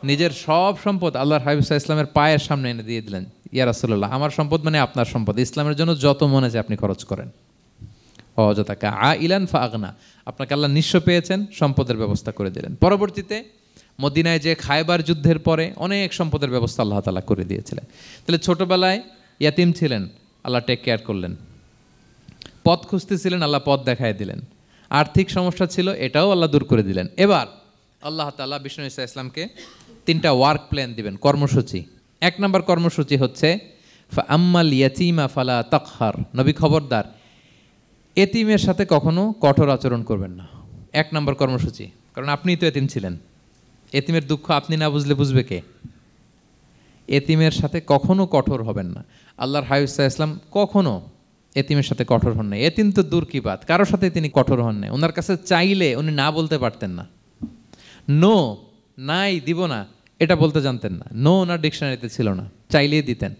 নিজের সব সম্পদ আল্লাহর হাবিব সাল্লাল্লাহু আলাইহি ওয়াসাল্লামের পায়ের সামনে এনে দিয়ে দিলেন, ইয়া রাসূলুল্লাহ আমার সম্পদ মানে আপনার সম্পদ, ইসলামের জন্য যত মনে চায় আপনি খরচ করেন। ওয়াজাদাকা আইলান ফাআগনা, আপনাকে আল্লাহ নিঃস্ব পেয়েছেন, সম্পদের ব্যবস্থা করে দিলেন। পরবর্তীতে মদিনায় যে খায়বার যুদ্ধের পরে অনেক সম্পদের ব্যবস্থা আল্লাহ তাআলা করে দিয়েছিলেন। তাহলে ছোটবেলায় ইয়াতিম ছিলেন, আল্লাহ টেক কেয়ার করলেন। পথ খুঁজতেছিলেন, আল্লাহ পথ দেখায় দিলেন। আর্থিক সমস্যা ছিল, এটাও আল্লাহ দূর করে দিলেন। এবার আল্লাহ তাআলা বিষ্ণু ঈসা ইসলামকে 3টা ওয়ার্ক প্ল্যান দিবেন, কর্মসূচি। 1 নম্বর কর্মসূচি হচ্ছে ফাআম্মাল ইয়াতীমা ফালা তাকহার। নবী খবরদার, এতিমের সাথে কখনো কঠোর আচরণ করবেন না। 1 নম্বর কর্মসূচি। কারণ আপনিই তো এতিম ছিলেন। এতিমের দুঃখ আপনি না বুঝলে বুঝবে কে? এতিমের সাথে কখনো কঠোর হবেন না। আল্লাহর হাবিব সাল্লাল্লাহু আলাইহি ওয়াসাল্লাম কখনো এতিমের সাথে কঠোর হন নাই। এতিম তো দূর কি বাত, কারোর সাথে তিনি কঠোর হন নাই। ওনার কাছে চাইলে উনি না বলতে পারতেন না। নো, নাই, দিব না, এটা বলতে জানতেন না। নো ওনার ডিকশনারিতে ছিল না, চাইলেই দিতেন।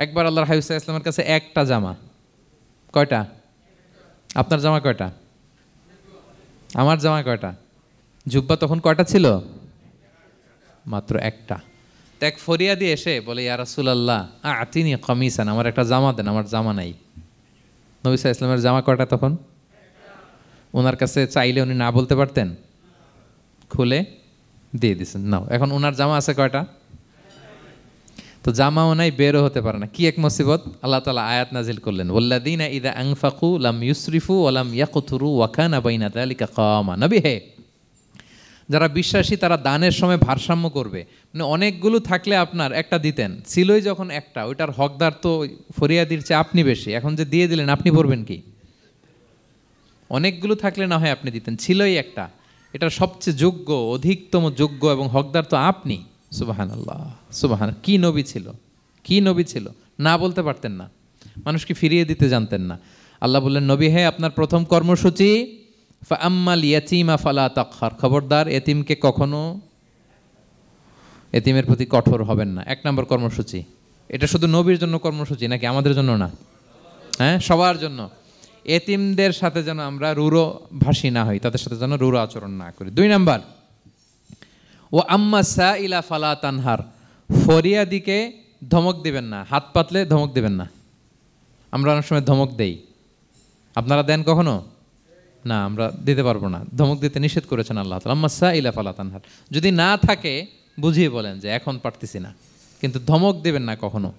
একবার আল্লাহর হাবিব সাল্লাল্লাহু আলাইহি ওয়াসাল্লামের কাছে একটা জামা। কয়টা? আপনার জামা কয়টা? আমার জামা কয়টা? জুব্বা তখন কয়টা ছিল? মাত্র একটা। তো এক ফরিয়াদি এসে বলে, ইয়া রাসূলুল্লাহ আতিনি কামিসান, আমার একটা জামা দেন, আমার জামা নাই। নবী সাল্লাল্লাহু আলাইহি ওয়াসাল্লামের জামা কয়টা তখন? ওনার কাছে চাইলে উনি না বলতে পারতেন? খুলে দিয়ে দিয়েছেন, নাও। এখন ওনার জামা আছে কয়টা? তো জামাও নাই, বেরও হতে পারে না। কি এক মুসিবত! আল্লাহ তাআলা আয়াত নাজিল করলেন, ওয়াল্লাযীনা ইযা আনফাকু লাম ইউসরিফু ওয়া লাম ইয়াকতুরু ওয়া কানা বাইনা যালিকা কাওয়ামা। নবী হে, যারা বিশ্বাসী তারা দানের সময় ভারসাম্য করবে। মানে অনেকগুলো থাকলে আপনার একটা দিতেন, ছিলই যখন একটা, ওইটার হকদার তো ফরিয়াদির চেয়ে আপনি বেশি। এখন যে দিয়ে দিলেন, আপনি পড়বেন কি? অনেকগুলো থাকলে না হয় আপনি দিতেন, ছিলই একটা, এটার সবচেয়ে যোগ্য, অধিকতম যোগ্য এবং হকদার তো আপনি। সুবহানাল্লাহ, সুবহান। কি নবী ছিল, কি নবী ছিল! না বলতে পারতেন না, মানুষকে ফিরিয়ে দিতে জানতেন না। আল্লাহ বললেন, নবী হে, আপনার প্রথম কর্মসূচি ফাআম্মাল ইয়াতীমা ফালা তাকহার। খবরদার, এতিমকে কখনো, এতিমের প্রতি কঠোর হবেন না। 1 নম্বর কর্মসূচি। এটা শুধু নবীর জন্য কর্মসূচি নাকি আমাদের জন্য না? হ্যাঁ, সবার জন্য। এতিমদের সাথে যেন আমরা রূঢ় ভাষী না হই, তাদের সাথে যেন রূঢ় আচরণ না করি। 2 নম্বর, ও আম্মা সাইলা ফালা তানহার। ফরিয়াদিকে ধমক দিবেন না, হাত পাতলে ধমক দিবেন না। আমরা অনেক সময় ধমক দেই, আপনারা দেন কখনো? না, আমরা দিতে পারবো না। ধমক দিতে নিষেধ করেছেন আল্লাহ তাআলা। আম্মা সাইলা ফালা তানহার। যদি না থাকে বুঝিয়ে বলেন যে এখন পারতেছি না, কিন্তু ধমক দিবেন না কখনো।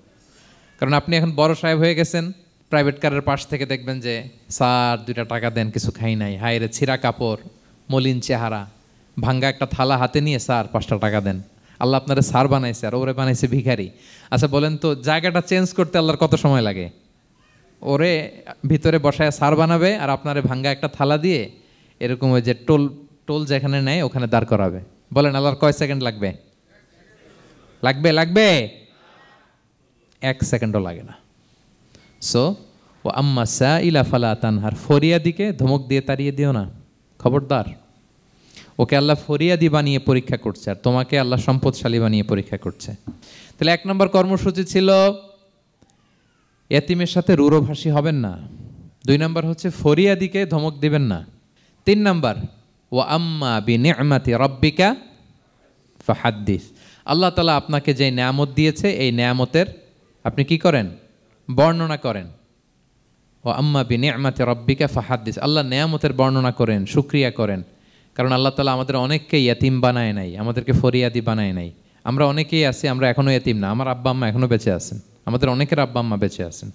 কারণ আপনি এখন বড় সাহেব হয়ে গেছেন, প্রাইভেট কারের পাশ থেকে দেখবেন যে স্যার 2টা টাকা দেন, কিছু খাই নাই। হায় রে, ছিঁড়া কাপড়, মলিন চেহারা, ভাঙ্গা একটা থালা হাতে নিয়ে, স্যার 5টা টাকা দেন। আল্লাহ আপনারে স্যার বানাইছে আর ওরে বানাইছে ভিখারি। আচ্ছা বলেন তো, জায়গাটা চেঞ্জ করতে আল্লাহর কত সময় লাগে? ওরে ভিতরে বসায় স্যার বানাবে আর আপনারে ভাঙ্গা একটা থালা দিয়ে এরকম ওই যে টোল টোল যেখানে নেয় ওখানে দাঁড় করাবে। বলেন আল্লাহর কয় সেকেন্ড লাগবে? লাগবে? লাগবে? 1 সেকেন্ডও লাগে না। সো ও আম্মা সাইলা ফালা তানহার। ফরিয়াদিকে ধমক দিয়ে তাড়িয়ে দিও না, খবরদার। ওকে আল্লাহ ফরিয়াদি বানিয়ে পরীক্ষা করছে, আর তোমাকে আল্লাহ সম্পদশালী বানিয়ে পরীক্ষা করছে। তাহলে 1 নম্বর কর্মসূচি ছিল এতিমের সাথে রূঢ়ভাষী হবেন না। 2 নম্বর হচ্ছে ফরিয়াদিকে ধমক দিবেন না। 3 নম্বর, ও আম্মা বিনিআমাতি রাব্বিকা ফাহাদ্দিস। আল্লাহ তাআলা আপনাকে যে নেয়ামত দিয়েছে, এই নেয়ামতের আপনি কি করেন? বর্ণনা করেন। ও আম্মা বিনিআমাতি রাব্বিকা ফাহাদ্দিস। আল্লাহ নেয়ামতের বর্ণনা করেন, শুকরিয়া করেন। কারণ আল্লাহ তাআলা আমাদের অনেককে ইয়াতিম বানায় নাই, আমাদেরকে ফরিয়াদি বানায় নাই। আমরা অনেকেই আছি, আমরা এখনও ইয়াতিম না। আমার আব্বা আম্মা এখনও বেঁচে আছেন, আমাদের অনেকের আব্বা আম্মা বেঁচে আছেন।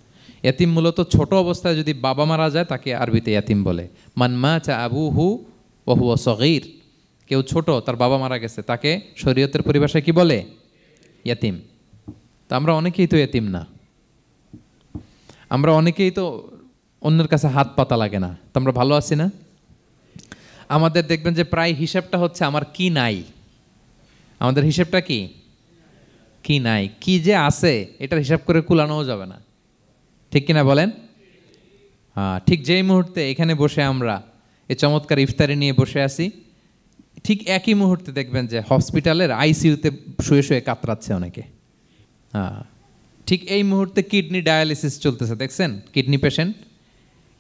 ইয়াতিম মূলত ছোট অবস্থায় যদি বাবা মারা যায় তাকে আরবিতে ইয়াতিম বলে। মান মাতা আবুহু ওয়া হুয়া সগীর। কেউ ছোট, তার বাবা মারা গেছে, তাকে শরীয়তের পরিভাষায় কি বলে? ইয়াতিম। তা আমরা অনেকেই তো ইয়াতিম না, আমরা অনেকেই তো অন্যের কাছে হাত পাতা লাগে না। তো আমরা ভালো আছি না? আমাদের দেখবেন যে প্রায় হিসাবটা হচ্ছে আমার কি নাই। আমাদের হিসাবটা কি? কি নাই। কি যে আছে এটার হিসাব করে কুলানোও যাবে না, ঠিক কিনা বলেন? হ্যাঁ, ঠিক যেই মুহূর্তে এখানে বসে আমরা এই চমৎকার ইফতারি নিয়ে বসে আছি, ঠিক একই মুহূর্তে দেখবেন যে হসপিটালের আইসিইউতে শুয়ে শুয়ে কাতরাচ্ছে অনেকে। হ্যাঁ, ঠিক এই মুহূর্তে কিডনি ডায়ালিসিস চলতেছে, দেখছেন? কিডনি পেশেন্ট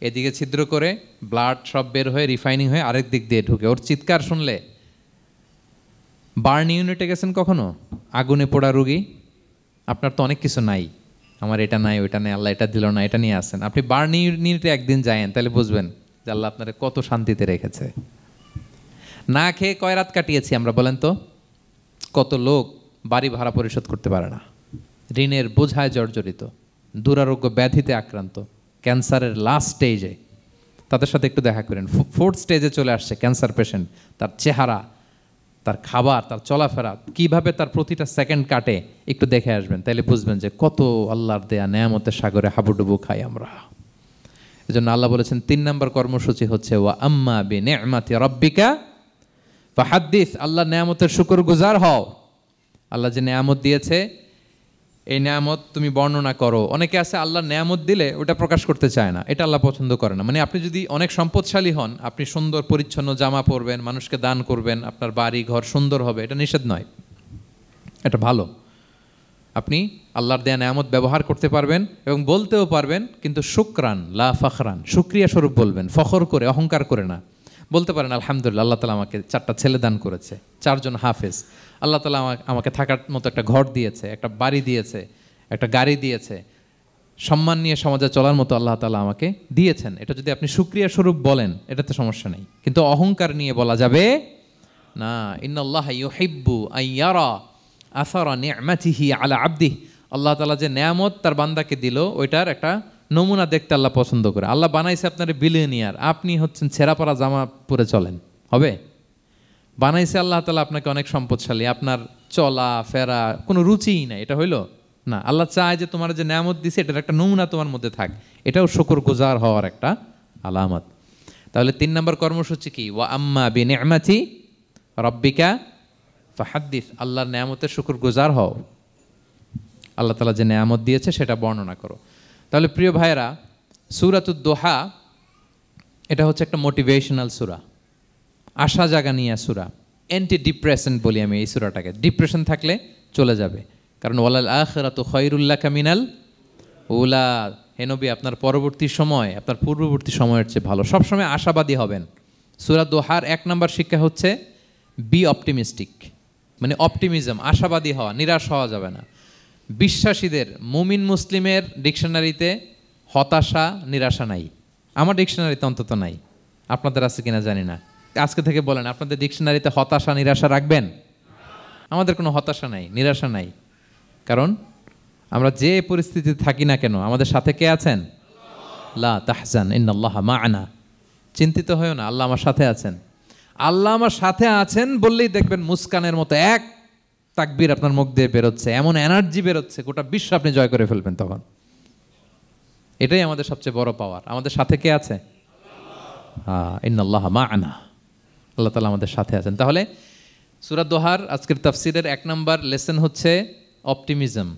এদিকে ছিদ্র করে ব্লাড সব বের হয়ে রিফাইনিং হয়ে আরেক দিক দিয়ে ঢুকে, ওর চিৎকার শুনলে। বার্ন ইউনিটে গেছেন কখনো? আগুনে পোড়া রুগী, আপনার তো অনেক কিছু নাই, আমার এটা নাই, ওইটা নেই, আল্লাহ এটা দিল না, এটা নিয়ে আসেন। আপনি বার্ন ইউনিটে একদিন যায়েন, তাহলে বুঝবেন যে আল্লাহ আপনারে কত শান্তিতে রেখেছে। না খেয়ে কয় রাত কাটিয়েছি আমরা, বলেন তো? কত লোক বাড়ি ভাড়া পরিশোধ করতে পারে না, ঋণের বোঝায় জর্জরিত, দুরারোগ্য ব্যাধিতে আক্রান্ত, ক্যান্সারের লাস্ট স্টেজে, তাদের সাথে একটু দেখা করেন। 4th স্টেজে চলে আসছে ক্যান্সার পেশেন্ট, তার চেহারা, তার খাবার, তার চলাফেরা, কিভাবে তার প্রতিটা সেকেন্ড কাটে, একটু দেখে আসবেন, তাইলে বুঝবেন যে কত আল্লাহর দেয়া নেয়ামতের সাগরে হাবুডুবু খাই আমরা। এই জন্য আল্লাহ বলেছেন 3 নম্বর কর্মসূচি হচ্ছে ওয়া আম্মা বিনি'মাতি রাব্বিকা ফাহাদ্দিস, আল্লাহ নেয়ামতের শুকরগুজার হও। আল্লাহ যে নেয়ামত দিয়েছে এই নেয়ামত তুমি বর্ণনা করো। অনেকে আছে আল্লাহ নেয়ামত দিলে ওটা প্রকাশ করতে চায় না, এটা আল্লাহ পছন্দ করে না। মানে আপনি যদি অনেক সম্পদশালী হন, আপনি সুন্দর পরিচ্ছন্ন জামা পরবেন, মানুষকে দান করবেন, আপনার বাড়ি ঘর সুন্দর হবে, এটা নিষেধ নয়, এটা ভালো। আপনি আল্লাহর দেয়া নেয়ামত ব্যবহার করতে পারবেন এবং বলতেও পারবেন, কিন্তু শুকরান লা ফখরান, শুকরিয়া স্বরূপ বলবেন, ফখর করে অহংকার করে না। বলতে পারেন আলহামদুলিল্লাহ, আল্লাহ তালা আমাকে 4টা ছেলে দান করেছে, 4 জন হাফেজ, আল্লাহ তালা আমাকে থাকার মতো একটা ঘর দিয়েছে, একটা বাড়ি দিয়েছে, একটা গাড়ি দিয়েছে, সম্মান নিয়ে সমাজে চলার মতো আল্লাহ তালা আমাকে দিয়েছেন। এটা যদি আপনি শুকরিয়া স্বরূপ বলেন, এটাতে সমস্যা নেই, কিন্তু অহংকার নিয়ে বলা যাবে না। ইন্নাল্লাহ ইউহিব্বু আইয়ারা আসারা নি'মাতিহি আলা আবদিহি, আল্লাহ তালা যে নেয়ামত তার বান্দাকে দিল ওইটার একটা নমুনা দেখতে আল্লাহ পছন্দ করে। আল্লাহ বানাইছে আপনার বিলিয়নিয়ার, আপনি হচ্ছেন ছেঁড়া পরা জামা পরে চলেন, হবে? বানাইছে আল্লাহ তালা আপনাকে অনেক সম্পদশালী, আপনার চলা ফেরা কোনো রুচিই নাই, এটা হইল না। আল্লাহ চায় যে তোমার যে নেয়ামত দিছে এটার একটা নমুনা তোমার মধ্যে থাক, এটাও শুকরগুজার হওয়ার একটা আলামত। তাহলে 3 নম্বর কর্মসূচি কি? ওয়া আম্মা বিনি'মাতি রাব্বিকা ফাহাদ্দিস, আল্লাহর নেয়ামতের শুকরগুজার হও, আল্লাহ তালা যে নেয়ামত দিয়েছে সেটা বর্ণনা করো। তাহলে প্রিয় ভাইয়েরা, সূরাতুদ দোহা এটা হচ্ছে একটা মোটিভেশনাল সূরা, আশা জাগা নিয়ে সূরা, অ্যান্টি ডিপ্রেশন বলি আমি এই সূরাটাকে। ডিপ্রেশন থাকলে চলে যাবে, কারণ ওয়ালাল আখিরাতু খায়রুল লাকা মিনাল উলা, হে নবী আপনার পরবর্তী সময় আপনার পূর্ববর্তী সময়ের চেয়ে ভালো। সবসময় আশাবাদী হবেন। সূরা দোহার 1 নম্বর শিক্ষা হচ্ছে বি অপটিমিস্টিক, মানে অপটিমিজম, আশাবাদী হওয়া, নিরাশ হওয়া যাবে না। বিশ্বাসীদের, মুমিন মুসলিমের ডিকশনারিতে হতাশা নিরাশা নাই, আমার ডিকশনারিতে অন্তত নাই, আপনাদের আছে কিনা জানি না। আজকে থেকে বলেন আপনাদের ডিকশনারিতে হতাশা নিরাশা রাখবেন? আমাদের কোনো হতাশা নাই, নিরাশা নাই, কারণ আমরা যে পরিস্থিতিতে থাকি না কেন আমাদের সাথে কে আছেন? লা তাহজান ইন্নাল্লাহা মা'ানা, চিন্তিত হয়ো না, আল্লাহ আমার সাথে আছেন। আল্লাহ আমার সাথে আছেন বললেই দেখবেন মুস্কানের মতো এক তাকবীর আপনার মুখ দিয়ে বেরোচ্ছে, এমন এনার্জি বেরোচ্ছে, গোটা বিশ্ব আপনি জয় করে ফেলবেন তখন। এটাই আমাদের সবচেয়ে বড় পাওয়ার। আমাদের সাথে কে আছে? ইন্নাল্লাহা মা'ানা, আল্লাহ তাআলা আমাদের সাথে আছেন। তাহলে সূরা দোহার আজকের তাফসীরের 1 নম্বর লেসন হচ্ছে optimism.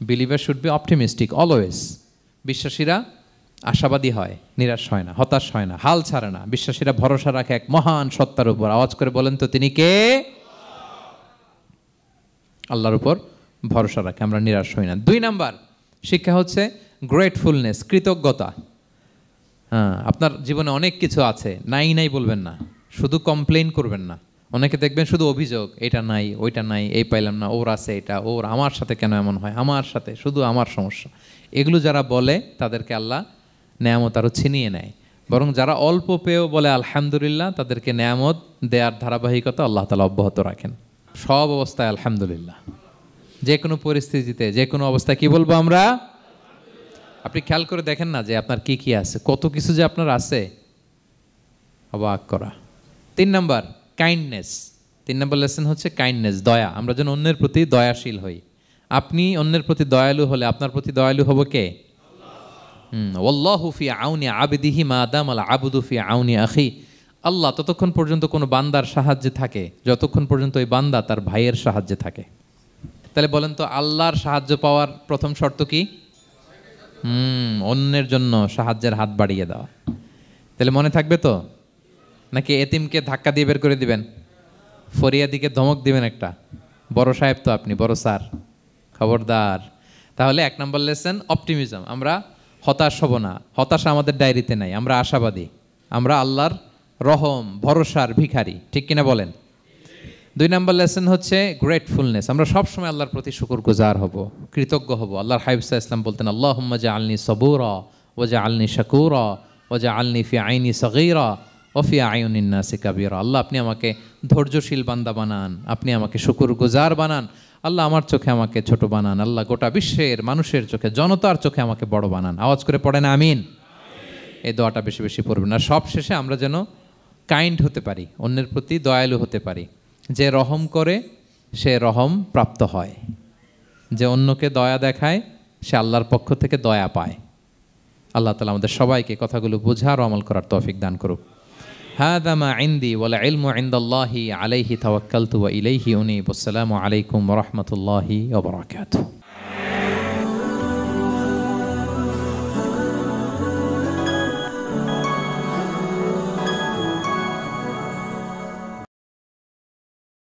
Believer should be optimistic always. বিশ্বাসীরা আশাবাদী হয়, নিরাশ হয় না, হতাশ হয় না, হাল ছাড়ে না। বিশ্বাসীরা ভরসা রাখে এক মহান সত্তার উপর। আওয়াজ করে বলেন তো তিনি কে? আল্লাহর উপর ভরসা রাখে, আমরা নিরাশ হই না। 2 নাম্বার শিক্ষা হচ্ছে গ্রেটফুলনেস, কৃতজ্ঞতা। আপনার জীবনে অনেক কিছু আছে, নাই নাই বলবেন না, শুধু কমপ্লেইন করবেন না। অনেকে দেখবেন শুধু অভিযোগ, এটা নাই ওইটা নাই, এই পাইলাম না, ওর আছে এটা, ওর, আমার সাথে কেন এমন হয়, আমার সাথে শুধু আমার সমস্যা। এগুলো যারা বলে তাদেরকে আল্লাহ নেয়ামত আরও ছিনিয়ে নেয়। বরং যারা অল্প পেয়েও বলে আলহামদুলিল্লাহ, তাদেরকে নেয়ামত দেওয়ার ধারাবাহিকতা আল্লাহ তাআলা অব্যাহত রাখেন। সব অবস্থায় আলহামদুলিল্লাহ, যে কোনো পরিস্থিতিতে, যে কোনো অবস্থায় কি বলবো আমরা? আপনি খেয়াল করে দেখেন না যে আপনার কি কি আছে, কত কিছু যে আপনার আছে, অবাক করা। 3 নাম্বার কাইন্ডনেস। 3 নম্বর লেসন হচ্ছে কাইন্ডনেস, দয়া। আমরা যেন অন্যের প্রতি দয়াশীল হই। আপনি অন্যের প্রতি দয়ালু হলে আপনার প্রতি দয়ালু হবো কে? ওয়াল্লাহু ফি আউনি আবদিহি মা দামাল আবদু ফি আউনি আখি। আল্লাহ ততক্ষণ পর্যন্ত কোনো বান্দার সাহায্যে থাকে যতক্ষণ পর্যন্ত ওই বান্দা তার ভাইয়ের সাহায্যে থাকে। তাহলে বলেন তো, আল্লাহর সাহায্য পাওয়ার প্রথম শর্ত কি? অন্যের জন্য সাহায্যের হাত বাড়িয়ে দেওয়া। তাহলে মনে থাকবে তো? নাকি এতিমকে ধাক্কা দিয়ে বের করে দিবেন? ফরিয়াদিকে ধমক দিবেন একটা? বড় সাহেব তো আপনি, বড় স্যার, খবরদার। তাহলে 1 নম্বর লেসন অপটিমিজম। আমরা হতাশ হব না, হতাশা আমাদের ডায়েরিতে নাই, আমরা আশাবাদী, আমরা আল্লাহর রহম ভরসার ভিখারি, ঠিক কিনা বলেন? 2 নম্বর লেসন হচ্ছে গ্রেটফুলনেস। আমরা সবসময় আল্লাহর প্রতি শুকরগুজার হব, কৃতজ্ঞ হব। আল্লাহর হাবিব সাল্লাল্লাহু আলাইহি ওয়াসাল্লাম বলতেন, আল্লাহুম্মা জাআলনি সাবুরা ওয়া জাআলনি শাকুরা ওয়া জাআলনি ফি আইনি সগীরা ওয়া ফি আয়ুনিন নাসি কাবীরা। আল্লাহ আপনি আমাকে ধৈর্যশীল বান্দা বানান, আপনি আমাকে শুকরগুজার বানান। আল্লাহ আমার চোখে আমাকে ছোট বানান, আল্লাহ গোটা বিশ্বের মানুষের চোখে, জনতার চোখে আমাকে বড় বানান। আওয়াজ করে পড়েন আমিন। এই দোয়াটা বেশি বেশি পড়বেন। আর সব শেষে আমরা যেন কাইন্ড হতে পারি, অন্যের প্রতি দয়ালু হতে পারি। যে রহম করে সে রহম প্রাপ্ত হয়, যে অন্যকে দয়া দেখায় সে আল্লাহর পক্ষ থেকে দয়া পায়। আল্লাহ তাআলা আমাদের সবাইকে কথাগুলো বোঝার ও আমল করার তৌফিক দান করুক। হাযা মা ইনদি ওয়াল ইলমু ইনদাল্লাহি আলাইহি তাওয়াক্কালতু ওয়া ইলাইহি উনীব। আসসালামু আলাইকুম ওয়া রাহমাতুল্লাহি ওয়া বারাকাতুহু।